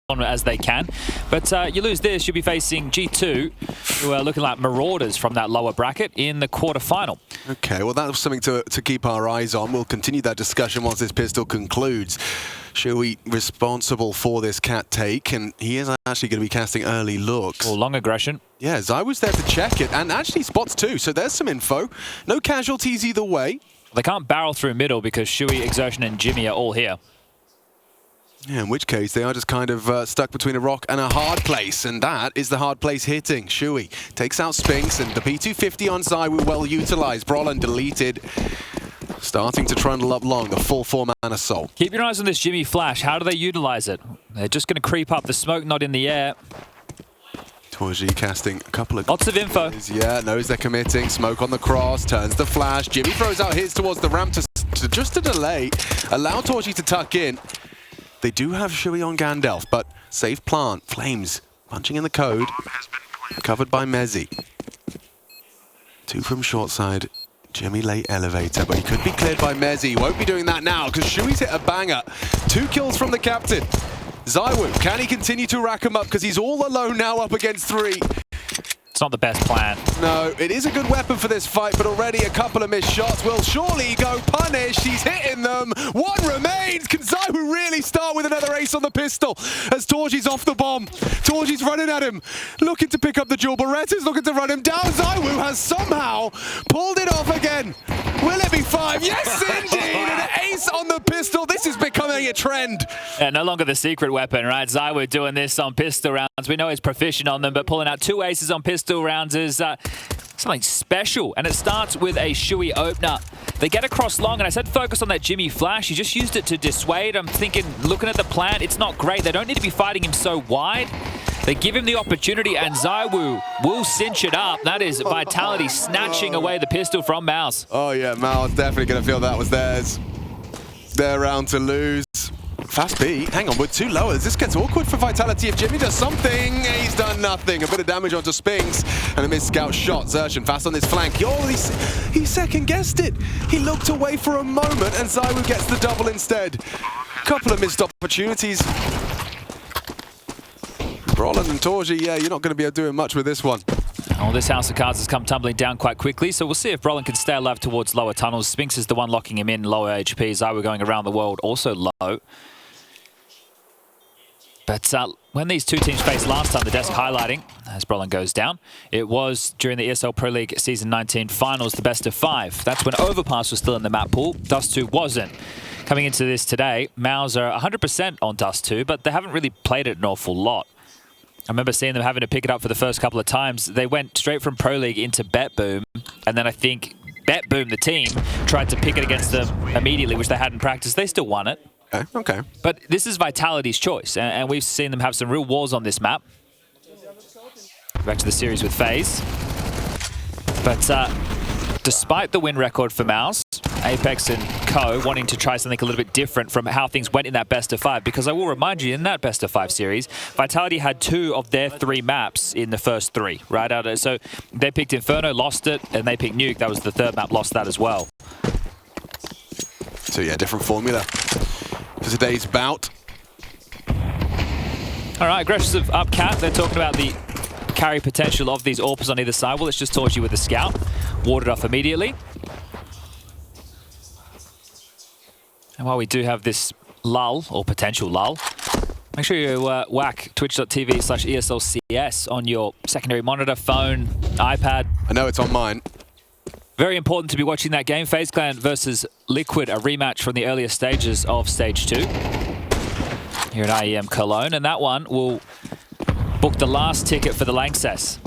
as they can. But you lose this, you'll be facing G2, who are looking like marauders from that lower bracket in the quarterfinal. Okay, well, that was something to keep our eyes on. We'll continue that discussion once this pistol concludes. Shui responsible for this cat take, and he is actually going to be casting early looks. Or long aggression. Yeah, Zai was there to check it, and actually spots too, so there's some info. No casualties either way. They can't barrel through middle because Shui, Exertion, and Jimmy are all here. Yeah, in which case they are just kind of stuck between a rock and a hard place, and that is the hard place hitting. Shui takes out Spinks, and the P250 on Zai were well utilized. Brollan deleted. Starting to trundle up long, the full 4-man assault. Keep your eyes on this Jimmy flash. How do they utilize it? They're just going to creep up. The smoke not in the air. Torji casting a couple of... Lots of info. Yeah, knows they're committing. Smoke on the cross, turns the flash. Jimmy throws out his towards the ramp to just to delay. Allow Torji to tuck in. They do have Shui on Gandalf, but safe plant. Flames punching in the code. Covered by Mezzi. 2 from short side. Jimmy late elevator, but he could be cleared by Mezzi. Won't be doing that now because Shui's hit a banger. 2 kills from the captain. ZywOo, can he continue to rack him up because he's all alone now up against 3? It's not the best plan. No, it is a good weapon for this fight, but already a couple of missed shots will surely go punished. He's hitting them. 1 remains. Can ZywOo really start with another ace on the pistol as Torji's off the bomb? Torji's running at him, looking to pick up the jewel. Beretta's looking to run him down. ZywOo has somehow pulled it off again. Will it be 5? Yes, indeed! An ace on the pistol. This is becoming a trend. Yeah, no longer the secret weapon, right? ZywOo doing this on pistol rounds. We know he's proficient on them, but pulling out 2 aces on pistol rounds is something special. And it starts with a Shui opener. They get across long, and I said focus on that Jimmy flash. He just used it to dissuade. I'm thinking, looking at the plant, it's not great. They don't need to be fighting him so wide. They give him the opportunity, and ZywOo will cinch it up. That is Vitality snatching away the pistol from MOUZ. Oh yeah, MOUZ definitely going to feel that was theirs. Their round to lose. Fast B. Hang on, we're too low. This gets awkward for Vitality. If Jimmy does something, he's done nothing. A bit of damage onto Spinks and a missed scout shot. Xerxon fast on this flank. Oh, he second-guessed it. He looked away for a moment, and ZywOo gets the double instead. Couple of missed opportunities. Brollan and Torji, yeah, you're not going to be doing much with this one. Oh, this House of Cards has come tumbling down quite quickly, so we'll see if Brollan can stay alive towards lower tunnels. Spinks is the one locking him in, lower HP. ZywOo going around the world, also low. But when these 2 teams faced last time, the desk highlighting, as Brollan goes down, it was during the ESL Pro League Season 19 finals, the best of 5. That's when Overpass was still in the map pool. Dust2 wasn't. Coming into this today, MOUZ are 100% on Dust2, but they haven't really played it an awful lot. I remember seeing them having to pick it up for the first couple of times. They went straight from Pro League into BetBoom, and then I think BetBoom, the team, tried to pick it against them immediately, which they hadn't practiced. They still won it. Okay. But this is Vitality's choice, and we've seen them have some real wars on this map. Back to the series with FaZe. But despite the win record for MOUZ, Apex and Co wanting to try something a little bit different from how things went in that best of 5, because I will remind you, in that best of 5 series, Vitality had 2 of their 3 maps in the first 3, right? So they picked Inferno, lost it, and they picked Nuke. That was the 3rd map, lost that as well. So yeah, different formula for today's bout. All right, aggressive up cat. They're talking about the carry potential of these AWPers on either side. Well, it's just Torji with the scout. Warded off immediately. And while we do have this lull, or potential lull, make sure you whack twitch.tv/ESLCS on your secondary monitor, phone, iPad. I know it's on mine. Very important to be watching that game. FaZe Clan versus Liquid, a rematch from the earlier stages of Stage 2 here at IEM Cologne. And that one will book the last ticket for the Lanxess.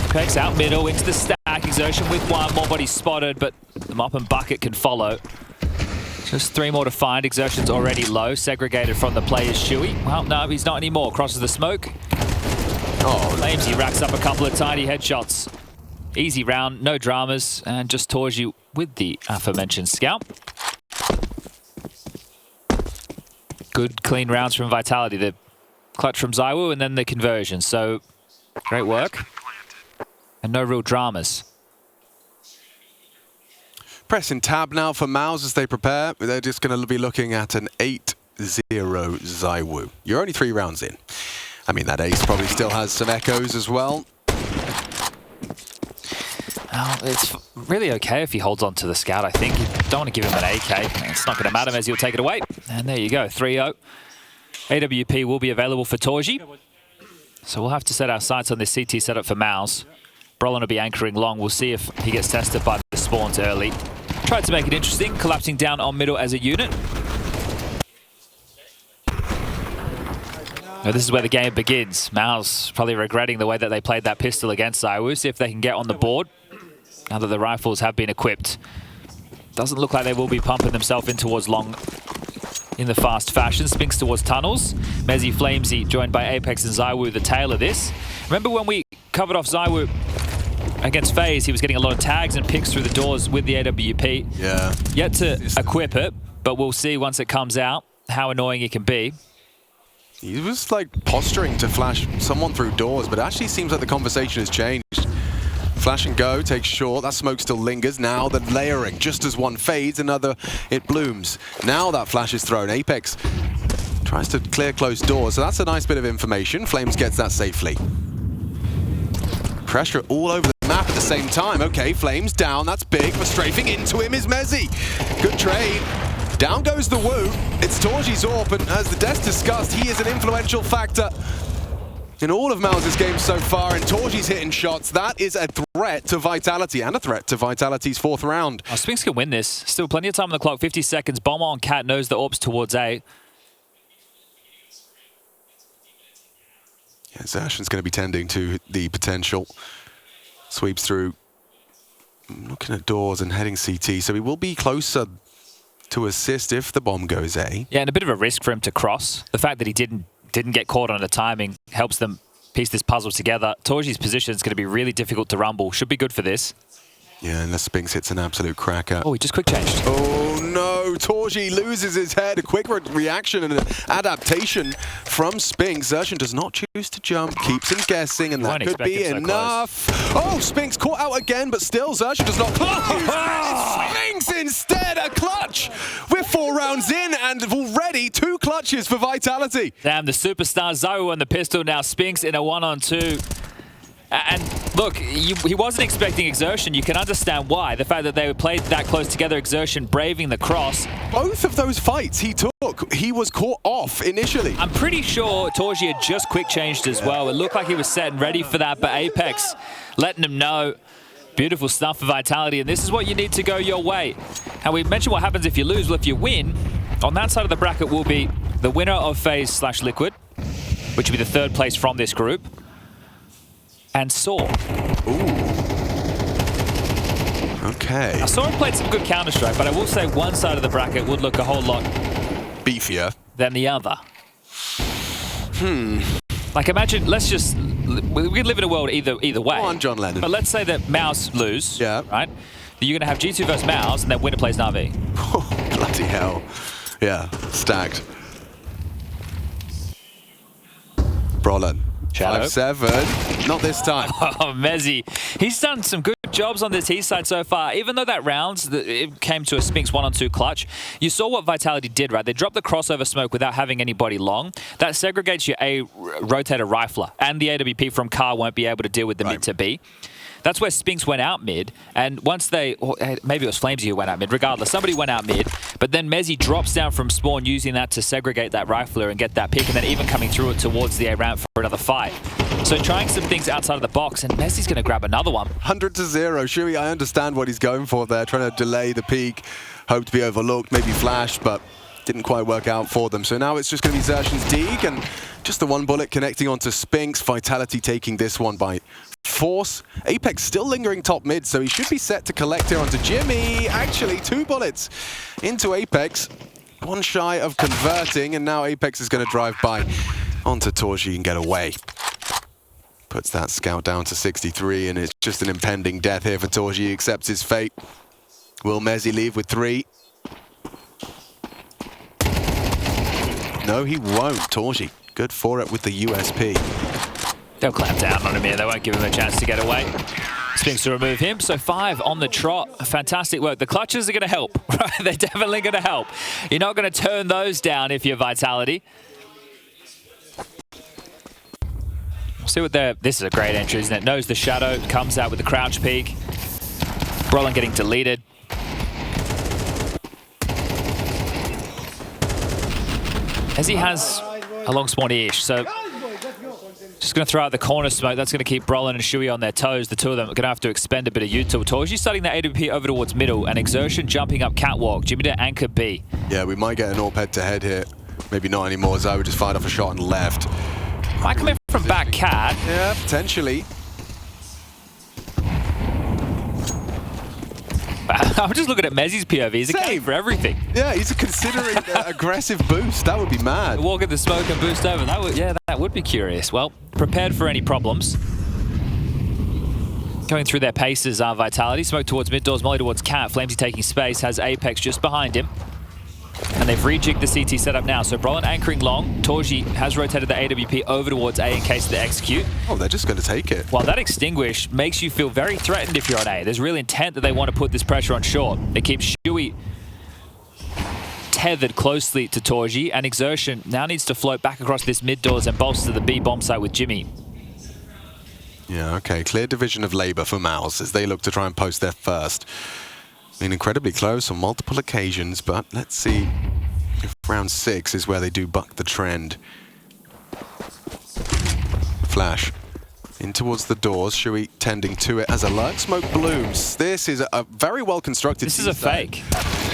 Pex out middle, into the stack. Exertion with 1, more bodies spotted, but the mop and bucket can follow. Just 3 more to find. Exertion's already low, segregated from the players. Shui. Well, no, he's not anymore. Crosses the smoke. Oh, Flamesy racks up a couple of tiny headshots. Easy round, no dramas, and just Torji with the aforementioned scout. Good, clean rounds from Vitality. The clutch from ZywOo, and then the conversion. So, great work. And no real dramas. Pressing tab now for MOUZ as they prepare. They're just going to be looking at an ZywOo. You're only 3 rounds in. I mean, that ace probably still has some echoes as well. Oh, it's really okay if he holds on to the scout, I think. You don't want to give him an AK. It's not going to matter as he'll take it away. And there you go, 3-0. AWP will be available for Torji. So we'll have to set our sights on this CT setup for MOUZ. Brollan will be anchoring long. We'll see if he gets tested by the spawns early. Tried to make it interesting, collapsing down on middle as a unit. Now this is where the game begins. MOUZ probably regretting the way that they played that pistol against ZywOo. See if they can get on the board now that the rifles have been equipped. Doesn't look like they will be pumping themselves in towards long in the fast fashion. Spinks towards tunnels. Mezzy Flamesy joined by Apex and ZywOo, the tail of this. Remember when we covered off ZywOo against FaZe, he was getting a lot of tags and picks through the doors with the AWP. Yeah. Yet to equip it, but we'll see once it comes out how annoying it can be. He was like posturing to flash someone through doors, but it actually seems like the conversation has changed. Flash and go, takes short, that smoke still lingers. Now the layering, just as one fades, another, it blooms. Now that flash is thrown, Apex tries to clear closed doors, so that's a nice bit of information. Flames gets that safely. Pressure all over the map at the same time. Okay, Flames down, that's big, but strafing into him is Mezzy. Good trade. Down goes the Woo. It's Torji's AWP, and as the Dust discussed, he is an influential factor in all of MOUZ's games so far, and Torji's hitting shots. That is a threat to Vitality, and a threat to Vitality's 4th round. Oh, Spinks can win this. Still plenty of time on the clock, 50 seconds. Bomber on Cat knows the AWP's towards A. Yeah, Xertion's going to be tending to the potential. Sweeps through, looking at doors and heading CT, so he will be closer to assist if the bomb goes A. Yeah, and a bit of a risk for him to cross. The fact that he didn't get caught on the timing helps them piece this puzzle together. Torji's position is going to be really difficult to rumble. Should be good for this. Yeah, unless Spinks hits an absolute cracker. Oh, he just quick changed. Oh no, Torji loses his head. A quick reaction and an adaptation from Spinks. Xertion does not choose to jump, keeps him guessing, and that could be enough. Oh, Spinks caught out again, but still Xertion does not close. Spinks instead, a clutch. We're 4 rounds in, and already 2 clutches for Vitality. Damn, the superstar ZywOo on the pistol, now Spinks in a 1-on-2. And look, he wasn't expecting Xertion. You can understand why. The fact that they played that close together, Xertion braving the cross. Both of those fights he took, he was caught off initially. I'm pretty sure Torji had just quick changed as well. It looked like he was set and ready for that, but Apex letting him know. Beautiful stuff for Vitality, and this is what you need to go your way. And we mentioned what happens if you lose. Well, if you win, on that side of the bracket will be the winner of FaZe/Liquid, which will be the 3rd place from this group, and Saw. Ooh. Okay. Now, Saw played some good Counter-Strike, but I will say one side of the bracket would look a whole lot beefier than the other. Like, imagine, let's just, we live in a world either way. Come on, John Lennon. But let's say that MOUZ lose, yeah, right? You're going to have G2 versus MOUZ, and then winner plays Na'Vi. Oh, bloody hell. Yeah, stacked. Brollan. 5-7. Not this time. Oh, Mezzy. He's done some good jobs on this T side so far. Even though that round, it came to a Spinks 1-on-2 clutch, you saw what Vitality did, right? They dropped the crossover smoke without having anybody long. That segregates your A rotator rifler, and the AWP from Car won't be able to deal with the mid to B. That's where Spinks went out mid, and once they, or maybe it was Flamesy who went out mid, regardless, somebody went out mid, but then Mezzy drops down from spawn using that to segregate that rifler and get that pick, and then even coming through it towards the A ramp for another fight. So trying some things outside of the box, and Mezzy's going to grab another one. 100-0. Shuey, I understand what he's going for there, trying to delay the peak, hope to be overlooked, maybe flash, but didn't quite work out for them. So now it's just going to be Xertion's Deeg, and just the one bullet connecting onto Spinks. Vitality taking this one by force. Apex still lingering top mid, so he should be set to collect here onto Jimmy. Actually, 2 bullets into Apex. 1 shy of converting, and now Apex is going to drive by onto Torji and get away. Puts that scout down to 63, and it's just an impending death here for Torji. He accepts his fate. Will Mezzy leave with 3? No, he won't. Torji, good for it with the USP. They'll clamp down on him here. They won't give him a chance to get away. Spinks to remove him, so 5 on the trot. Fantastic work. The clutches are going to help, right? They're definitely going to help. You're not going to turn those down if you're Vitality. We'll see what they're... This is a great entry, isn't it? Knows the shadow, comes out with the crouch peek. Brollan getting deleted. As he has a long spawn-ish, so just going to throw out the corner smoke. That's going to keep Brollan and Shui on their toes. The two of them are going to have to expend a bit of util. Torji starting the AWP over towards middle, and Exertion jumping up catwalk. Jimmy to anchor B. Yeah, we might get an AWP head-to-head here. Maybe not anymore. Zoe just fired off a shot and left. Might come in from back cat. Yeah, potentially. I'm just looking at Mezzi's POV. He's accounting for everything. Yeah, he's considering the aggressive boost. That would be mad. Walk at the smoke and boost over. That would be curious. Well, prepared for any problems. Going through their paces are Vitality. Smoke towards mid doors, Molly towards Cat. Flamesy taking space, has Apex just behind him. And they've rejigged the CT setup now. So Brollan anchoring long. Torji has rotated the AWP over towards A in case of the execute. Oh, they're just going to take it. Well, that extinguish makes you feel very threatened if you're on A. There's real intent that they want to put this pressure on short. They keep Shui tethered closely to Torji, and Exertion now needs to float back across this mid doors and bolster the B bomb site with Jimmy. Yeah, okay. Clear division of labor for MOUZ as they look to try and post their first. Been incredibly close on multiple occasions, but let's see if round 6 is where they do buck the trend. Flash in towards the doors. Shui tending to it as a lurk smoke blooms. This is a very well constructed. This is a fake.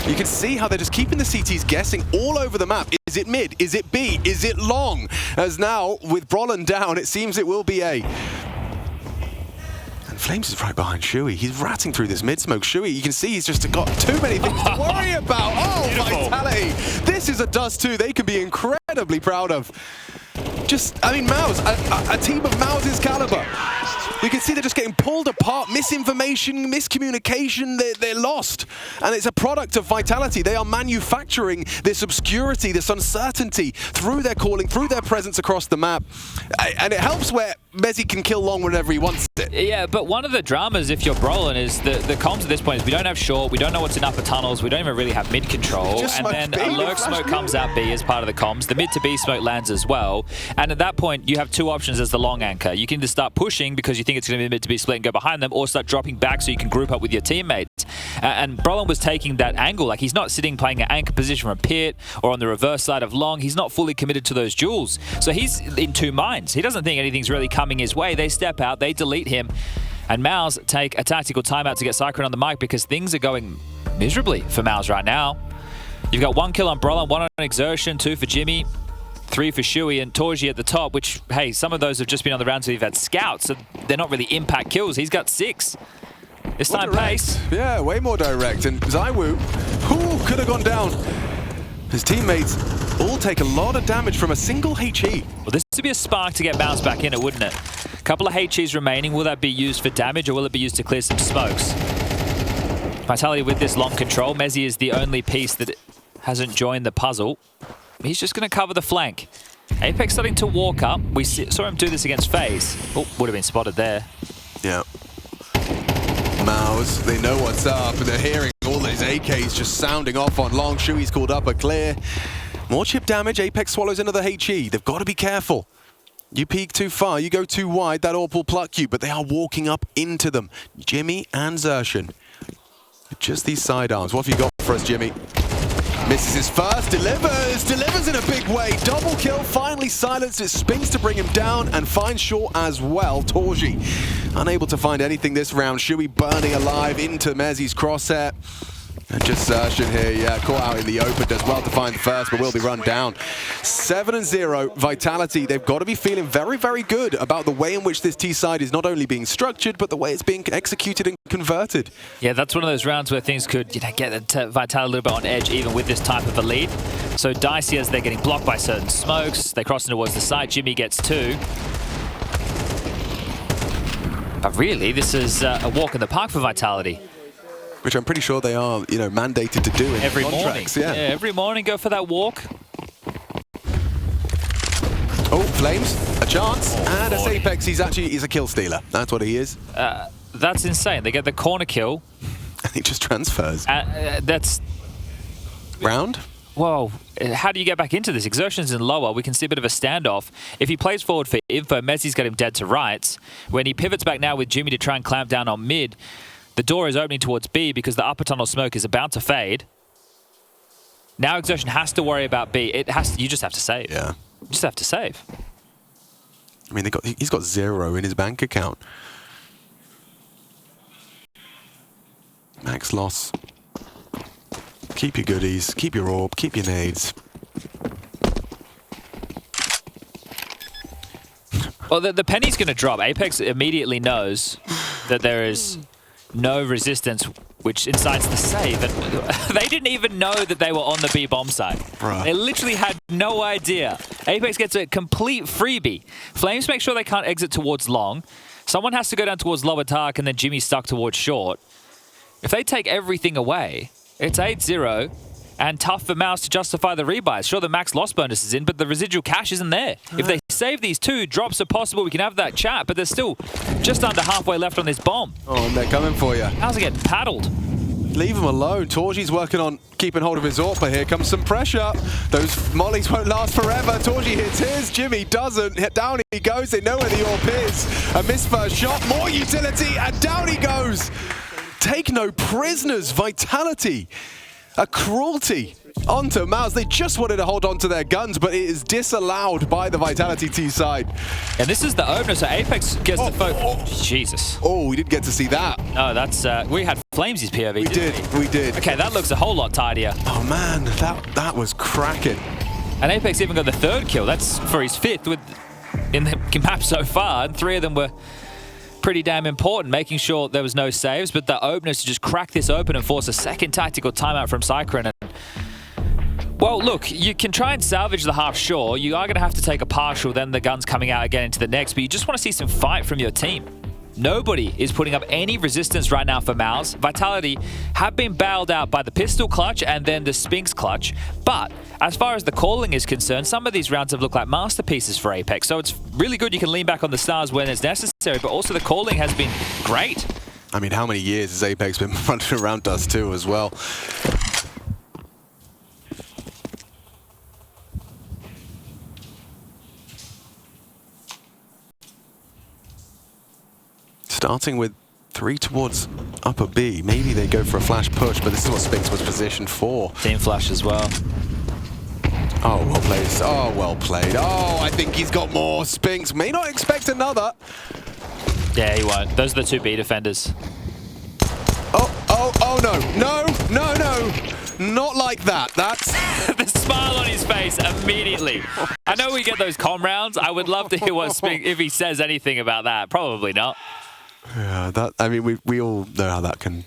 You can see how they're just keeping the CTs guessing all over the map. Is it mid? Is it B? Is it long? As now with Brollan down, it seems it will be A. Flames is right behind Shui. He's ratting through this mid-smoke. Shui, you can see he's just got too many things to worry about. Oh, beautiful. Vitality. This is a Dust2 they can be incredibly proud of. I mean, MOUZ, a team of MOUZ's caliber. You can see they're just getting pulled apart, misinformation, miscommunication, they're lost. And it's a product of Vitality. They are manufacturing this obscurity, this uncertainty through their calling, through their presence across the map. And it helps where Mezzi can kill long whenever he wants it. Yeah, but one of the dramas, if you're Brollan, is the comms at this point is we don't have short, we don't know what's in upper tunnels, we don't even really have mid control. And then a lurk smoke comes out B as part of the comms. The mid to B smoke lands as well. And at that point, you have two options as the long anchor. You can either start pushing because you think it's going to be mid to B split and go behind them, or start dropping back so you can group up with your teammates. And Brollan was taking that angle. Like, he's not sitting playing an anchor position from pit or on the reverse side of long. He's not fully committed to those duels. So he's in two minds. He doesn't think anything's really coming his way. They step out, they delete him, and MOUZ take a tactical timeout to get Cyclone on the mic because things are going miserably for MOUZ right now. You've got 1 kill on Brollan, 1 on Exertion, 2 for Jimmy, 3 for Shui, and Torji at the top, which, hey, some of those have just been on the rounds where you've had scouts, so they're not really impact kills. He's got 6. This time pace. Yeah, way more direct. And Zaiwu, who could have gone down? His teammates all take a lot of damage from a single HE. Well, this would be a spark to get MOUZ back in it, wouldn't it? A couple of HEs remaining. Will that be used for damage, or will it be used to clear some smokes? Vitality with this long control. Mezzi is the only piece that hasn't joined the puzzle. He's just going to cover the flank. Apex starting to walk up. We saw him do this against FaZe. Oh, would have been spotted there. Yeah. MOUZ, they know what's up, and they're hearing all these AKs just sounding off on long. Shui's called up a clear. More chip damage. Apex swallows another HE. They've got to be careful. You peek too far, you go too wide, that AWP will pluck you, but they are walking up into them. Jimmy and Xertion. Just these sidearms. What have you got for us, Jimmy? Misses his first, delivers in a big way. Double kill, finally silenced. It spins to bring him down and finds short as well. Torji unable to find anything this round. Shui burning alive into Mezzi's crosshair. And just Xertion here, yeah, caught out in the open, does well to find the first, but will be run down. 7-0, Vitality, they've got to be feeling very, very good about the way in which this T-side is not only being structured, but the way it's being executed and converted. Yeah, that's one of those rounds where things could, get Vitality a little bit on edge, even with this type of a lead. So dicey as they're getting blocked by certain smokes. They cross in towards the side. Jimmy gets 2. But really, this is a walk in the park for Vitality. Which I'm pretty sure they are, mandated to do in every contracts. Morning. Yeah, every morning go for that walk. Oh, Flames, a chance, and as Apex, he's a kill stealer. That's what he is. That's insane. They get the corner kill. And he just transfers. That's... Round? Whoa, how do you get back into this? Exertion's in lower. We can see a bit of a standoff. If he plays forward for info, Mezzi's got him dead to rights. When he pivots back now with Jimmy to try and clamp down on mid, the door is opening towards B because the upper tunnel smoke is about to fade. Now Exertion has to worry about B. You just have to save. Yeah. You just have to save. I mean, he's got 0 in his bank account. Max loss. Keep your goodies, keep your orb, keep your nades. Well, the penny's going to drop. Apex immediately knows that there is no resistance, which incites the save. And they didn't even know that they were on the B bomb site. Bruh. They literally had no idea. Apex gets a complete freebie. Flames make sure they can't exit towards long. Someone has to go down towards lower dark, and then Jimmy's stuck towards short. If they take everything away, it's 8-0 and tough for MOUZ to justify the rebuys. Sure, the max loss bonus is in, but the residual cash isn't there. If they save these 2, drops are possible. We can have that chat, but there's still just under halfway left on this bomb. Oh, and they're coming for you. How's it getting paddled? Leave him alone. Torgi's working on keeping hold of his AWP, but here comes some pressure. Those mollies won't last forever. Torgi hits his, Jimmy doesn't. Down he goes, they know where the AWP is. A missed first shot, more utility, and down he goes. Take no prisoners, Vitality. A cruelty onto MOUZ. They just wanted to hold on to their guns, but it is disallowed by the Vitality T side. And this is the opener, so Apex gets the focus. Jesus. Oh, we didn't get to see that. No, that's... we had Flames' POV, We did. Okay, that looks a whole lot tidier. Oh, man, that was cracking. And Apex even got the 3rd kill. That's for his 5th in the map so far, and 3 of them were pretty damn important, making sure there was no saves, but the openers to just crack this open and force a second tactical timeout from Cyclone. And, well, look, you can try and salvage the half, sure. You are going to have to take a partial, then the gun's coming out again into the next, but you just want to see some fight from your team. Nobody is putting up any resistance right now for MOUZ. Vitality have been bailed out by the pistol clutch and then the Sphinx clutch. But as far as the calling is concerned, some of these rounds have looked like masterpieces for Apex. So it's really good you can lean back on the stars when it's necessary, but also the calling has been great. I mean, how many years has Apex been running around Dust2 as well? Starting with 3 towards upper B. Maybe they go for a flash push, but this is what Sphinx was positioned for. Team flash as well. Oh, well played. Oh, well played. Oh, I think he's got more. Sphinx may not expect another. Yeah, he won't. Those are the 2 B defenders. Oh, no. Not like that. That's... The smile on his face immediately. I know we get those comm rounds. I would love to hear what Sphinx, if he says anything about that. Probably not. Yeah, I mean, we all know how that can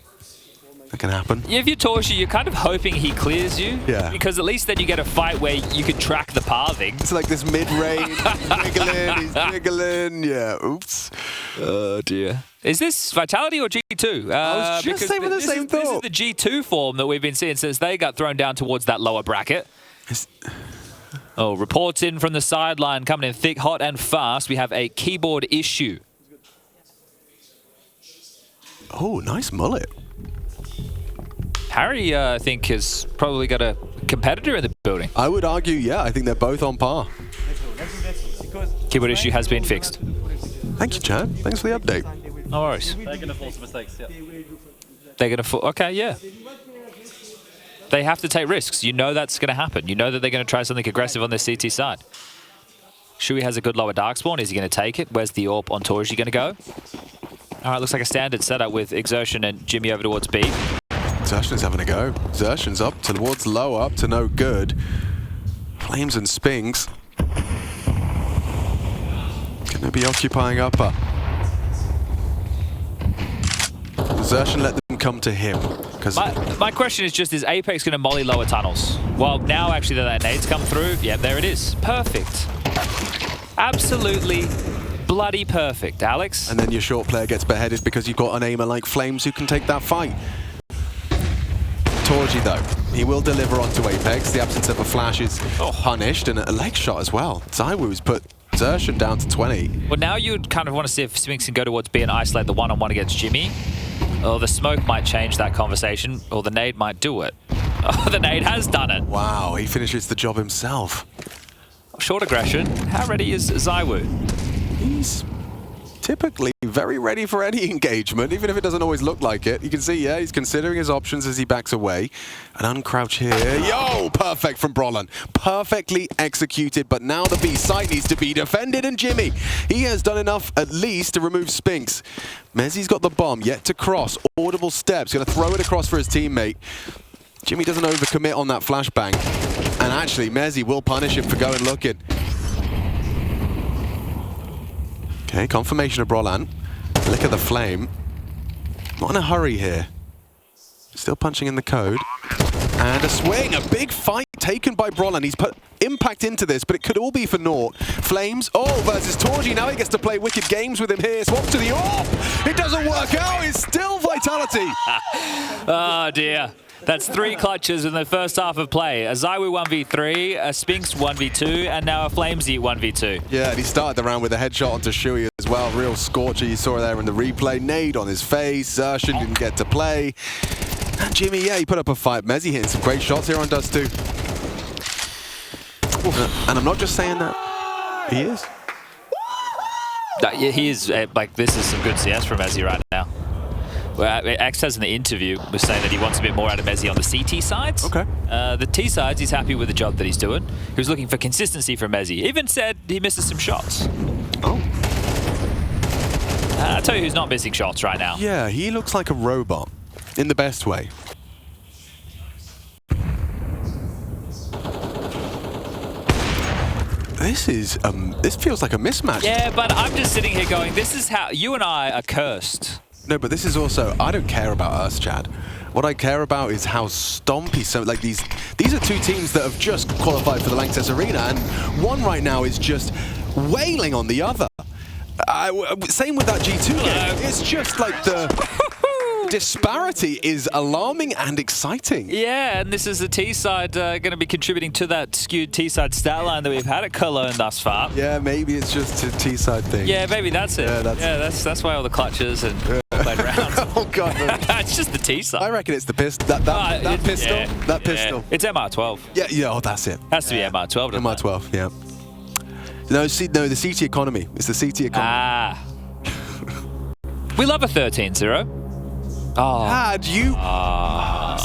happen. Yeah, if you're Torchi, you're kind of hoping he clears you. Yeah. Because at least then you get a fight where you can track the pathing. It's like this mid-range, he's wiggling. Yeah, oops. Oh, dear. Is this Vitality or G2? I was just saying the same thought. This is the G2 form that we've been seeing since they got thrown down towards that lower bracket. Oh, reports in from the sideline, coming in thick, hot, and fast. We have a keyboard issue. Oh, nice mullet. Harry, I think, has probably got a competitor in the building. I would argue, yeah, I think they're both on par. Keyboard issue has been fixed. Thank you, Chad. Thanks for the update. No worries. They're going to force mistakes, yeah. They're going to... Okay, yeah. They have to take risks. You know that's going to happen. You know that they're going to try something aggressive on their CT side. Shui has a good lower dark spawn. Is he going to take it? Where's the AWP on Torji going to go? All right, looks like a standard setup with Exertion and Jimmy over towards B. Exertion's having a go. Exertion's up towards low, up to no good. Flames and Sphinx. Going to be occupying upper. Exertion let them come to him. My question is just, is Apex going to molly lower tunnels? Well, now actually that nades come through. Yeah, there it is. Perfect. Absolutely bloody perfect, Alex. And then your short player gets beheaded because you've got an aimer like Flames who can take that fight. Torji, though, he will deliver onto Apex. The absence of a flash is punished, and a leg shot as well. ZywOo's put Exertion down to 20. Well, now you'd kind of want to see if Spinks can go towards B and isolate the one-on-one against Jimmy. Or the smoke might change that conversation, or the nade might do it. Oh, the nade has done it. Wow, he finishes the job himself. Short aggression. How ready is ZywOo? He's typically very ready for any engagement, even if it doesn't always look like it. You can see, yeah, he's considering his options as he backs away. An uncrouch here. Yo, perfect from Brollan. Perfectly executed, but now the B site needs to be defended, and Jimmy, he has done enough at least to remove Spinks. Mezzi's got the bomb, yet to cross. Audible steps, gonna throw it across for his teammate. Jimmy doesn't overcommit on that flashbang. And actually, Mezzi will punish him for going looking. Okay, confirmation of Brollan. Lick of the flame. Not in a hurry here. Still punching in the code. And a swing, a big fight taken by Brollan. He's put impact into this, but it could all be for naught. Flames, oh, versus Torgy. Now he gets to play wicked games with him here. Swap to the AWP. It doesn't work out. It's still Vitality. Oh, dear. That's 3 clutches in the first half of play. A ZywOo 1v3, a Spinks 1v2, and now a Flamesy 1v2. Yeah, and he started the round with a headshot onto Shui as well. Real scorcher you saw there in the replay. Nade on his face. Xerxin didn't get to play. And Jimmy, yeah, he put up a fight. Mezzi hitting some great shots here on Dust2. And I'm not just saying that. He is. Yeah, he is. Like, this is some good CS from Mezzi right now. X says in the interview was saying that he wants a bit more out of Mezzi on the CT sides. Okay. The T sides, he's happy with the job that he's doing. He was looking for consistency from Mezzi. Even said he misses some shots. Oh. I'll tell you who's not missing shots right now. Yeah, he looks like a robot in the best way. This feels like a mismatch. Yeah, but I'm just sitting here going, this is how you and I are cursed. No, but this is also, I don't care about us, Chad. What I care about is how stompy, so like these are 2 teams that have just qualified for the Lanxess Arena, and one right now is just wailing on the other. Same with that G2 game. It's just like the disparity is alarming and exciting. Yeah, and this is the T-side going to be contributing to that skewed T-side stat line that we've had at Cologne thus far. Yeah, maybe it's just a T-side thing. Yeah, maybe that's it. Yeah, that's why all the clutches and played rounds. Oh god, it's just the T-side. I reckon it's the pistol. That pistol. Yeah, that pistol. It's MR12. Yeah. Oh, that's it. Has to be MR12. MR12. Yeah. No, the CT economy. It's the CT economy. Ah. We love a 13-0. Oh. Had you...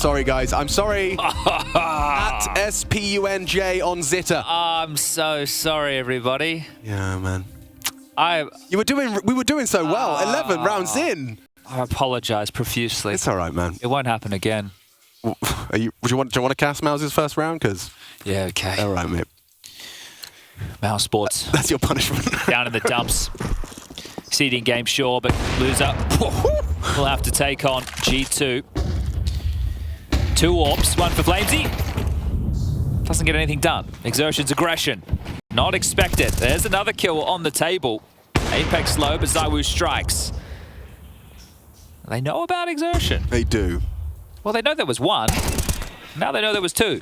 Sorry, guys. I'm sorry. At SPUNJ on Zitter. I'm so sorry, everybody. Yeah, man. We were doing so well. 11 rounds in. I apologize profusely. It's all right, man. It won't happen again. Do you want to cast MOUZ's first round? Because yeah, okay. All right, mate. MOUZ Sports. That's your punishment. Down in the dumps. Seeding game, sure, but loser will have to take on G2. 2 AWPs, 1 for Flamesy. Doesn't get anything done. Exertion's aggression. Not expected. There's another kill on the table. Apex low, but ZywOo strikes. They know about Exertion. They do. Well, they know there was 1. Now they know there was 2.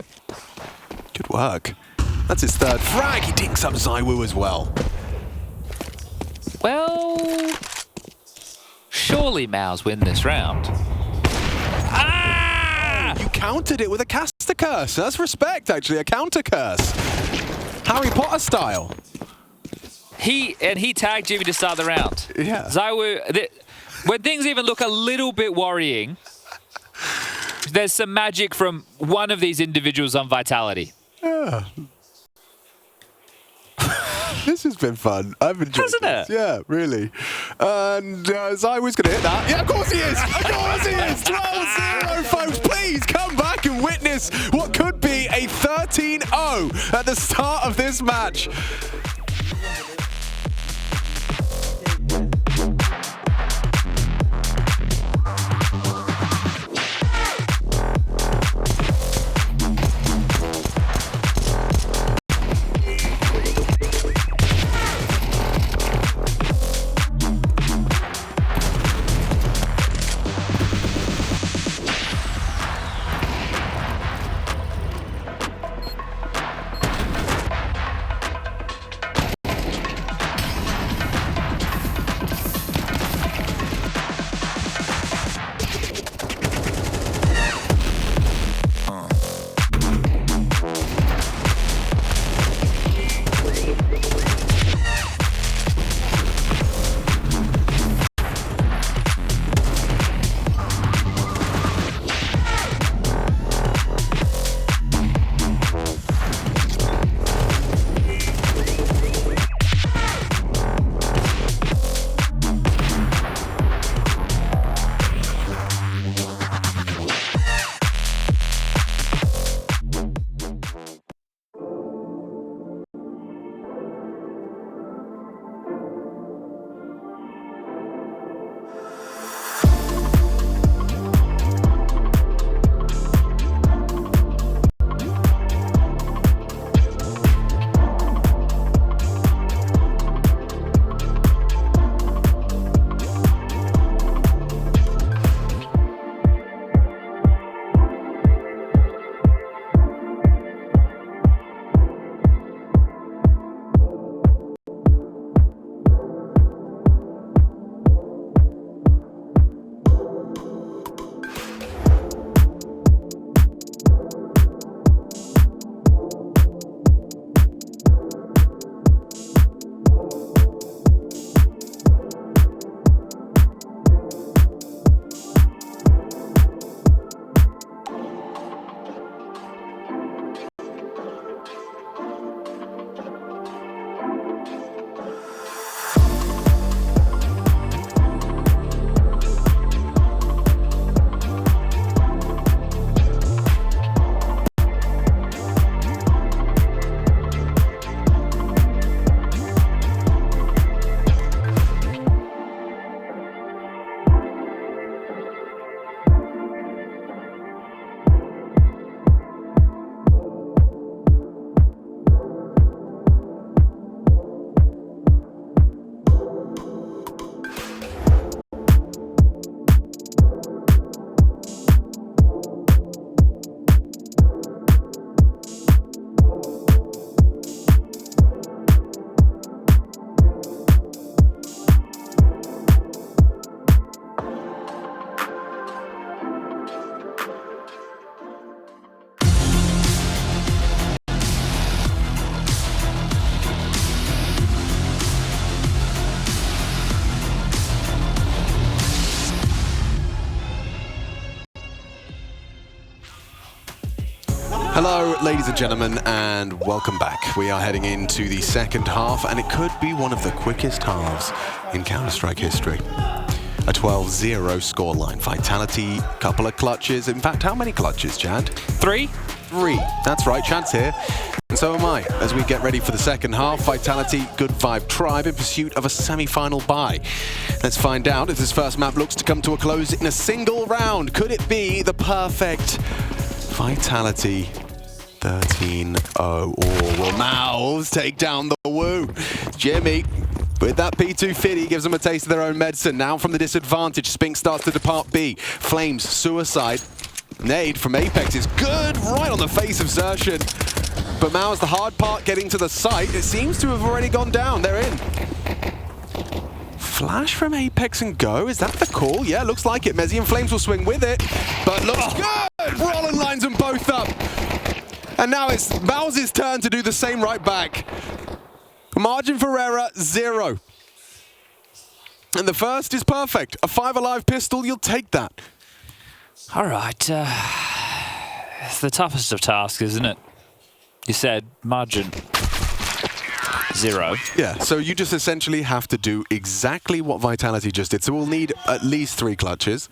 Good work. That's his 3rd frag. He dinks up ZywOo as well. Well, surely MOUZ win this round. Ah! You countered it with a caster curse. That's respect, actually. A counter curse. Harry Potter style. He tagged Jimmy to start the round. Yeah. ZywOo, when things even look a little bit worrying, there's some magic from one of these individuals on Vitality. Yeah. This has been fun. I've enjoyed Hasn't this. it? Yeah, really. And ZywOo's going to hit that. Yeah, of course he is. Of course he is. 12-0, folks. Please come back and witness what could be a 13-0 at the start of this match. Hello, ladies and gentlemen, and welcome back. We are heading into the second half, and it could be one of the quickest halves in Counter-Strike history. A 12-0 scoreline. Vitality, couple of clutches. In fact, how many clutches, Chad? 3. 3. That's right, Chad's here. And so am I, as we get ready for the second half. Vitality, Good Vibe Tribe in pursuit of a semi-final bye. Let's find out if this first map looks to come to a close in a single round. Could it be the perfect Vitality 13-0, or will MOUZ take down the Woo? Jimmy, with that P250, gives them a taste of their own medicine. Now from the disadvantage, Spink starts to depart B. Flames, suicide. Nade from Apex is good, right on the face of Xerxes. But MOUZ, the hard part, getting to the site. It seems to have already gone down. They're in. Flash from Apex and go. Is that the call? Yeah, looks like it. Mezzy and Flames will swing with it. But looks good! Brollan lines them both up. And now it's MOUZ's turn to do the same right back. Margin for error, 0. And the first is perfect. A 5 alive pistol, you'll take that. All right. It's the toughest of tasks, isn't it? You said margin 0. Yeah, so you just essentially have to do exactly what Vitality just did. So we'll need at least 3 clutches.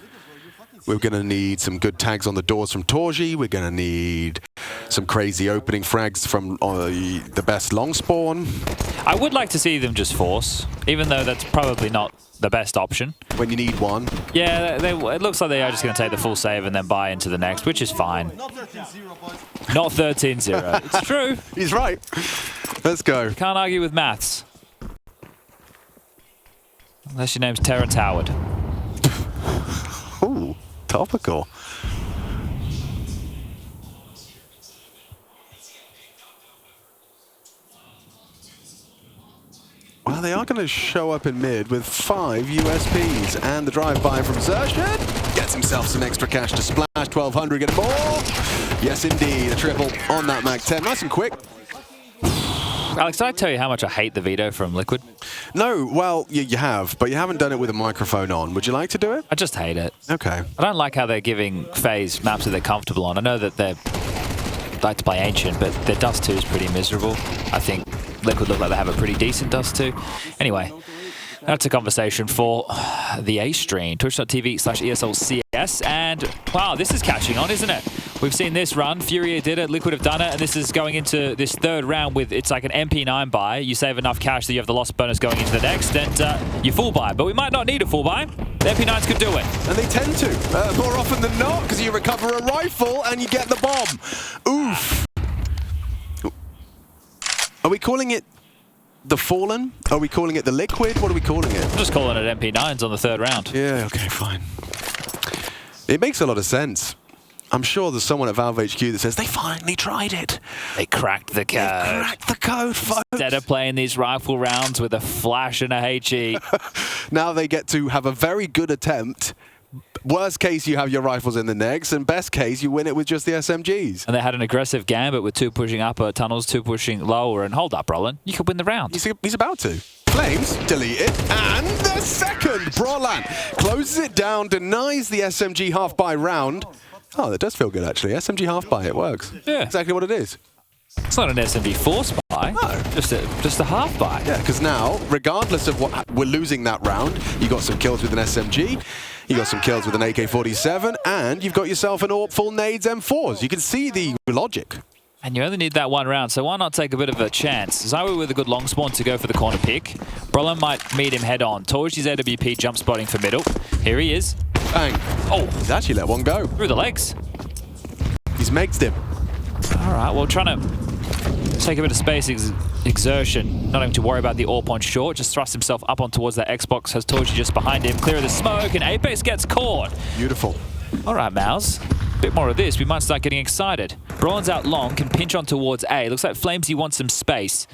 We're going to need some good tags on the doors from Torji. We're going to need some crazy opening frags from the best long spawn. I would like to see them just force, even though that's probably not the best option. When you need one. Yeah, it looks like they are just going to take the full save and then buy into the next, which is fine. Not 13-0. It's true. He's right. Let's go. Can't argue with maths. Unless your name's Terrence Howard. Ooh, topical. Well, they are going to show up in mid with 5 USPs, and the drive-by from Xerxes gets himself some extra cash to splash. 1,200, get more. Yes, indeed, a triple on that Mag 10. Nice and quick. Alex, did I tell you how much I hate the veto from Liquid? No, well, you have, but you haven't done it with a microphone on. Would you like to do it? I just hate it. Okay. I don't like how they're giving FaZe maps that they're comfortable on. I know that they like to play Ancient, but their Dust2 is pretty miserable. I think Liquid look like they have a pretty decent Dust2. Anyway, that's a conversation for the A stream, twitch.tv/ESLCS. And wow, this is catching on, isn't it? We've seen this run. Furia did it, Liquid have done it, and this is going into this third round with, it's like an MP9 buy. You save enough cash that you have the loss bonus going into the next, and you full buy. But we might not need a full buy. The MP9s could do it. And they tend to, more often than not, because you recover a rifle and you get the bomb. Oof. Are we calling it the Fallen? Are we calling it the Liquid? What are we calling it? I'm just calling it MP9s on the third round. Yeah, okay, fine. It makes a lot of sense. I'm sure there's someone at Valve HQ that says they finally tried it. They cracked the code. They cracked the code, folks. Instead of playing these rifle rounds with a flash and a HE. Now they get to have a very good attempt. Worst case, you have your rifles in the next, and best case, you win it with just the SMGs. And they had an aggressive gambit with 2 pushing upper tunnels, 2 pushing lower, and hold up, Brollan. You could win the round. He's about to. Flames, delete it, and the second! Brollan closes it down, denies the SMG half-buy round. Oh, that does feel good, actually. SMG half-buy, it works. Yeah. Exactly what it is. It's not an SMG force buy. No. Just a half buy. Yeah, because now, regardless of what we're losing that round, you got some kills with an SMG, you got some kills with an AK-47, and you've got yourself an AWP full nades M4s. You can see the logic. And you only need that 1 round, so why not take a bit of a chance? Zywo with a good long spawn to go for the corner pick. Brollan might meet him head on. Torji's AWP jump spotting for middle. Here he is. Bang. Oh, He's actually let one go. through the legs. He's megged him. All right, well, trying to take a bit of space exertion. Not having to worry about the AWP on short. Just thrust himself up on towards that Xbox. Has Torji just behind him. Clear of the smoke, and Apex gets caught. Beautiful. All right, MOUZ. Bit more of this. We might start getting excited. Brollan's out long, can pinch on towards A. Looks like Flamesy wants some space.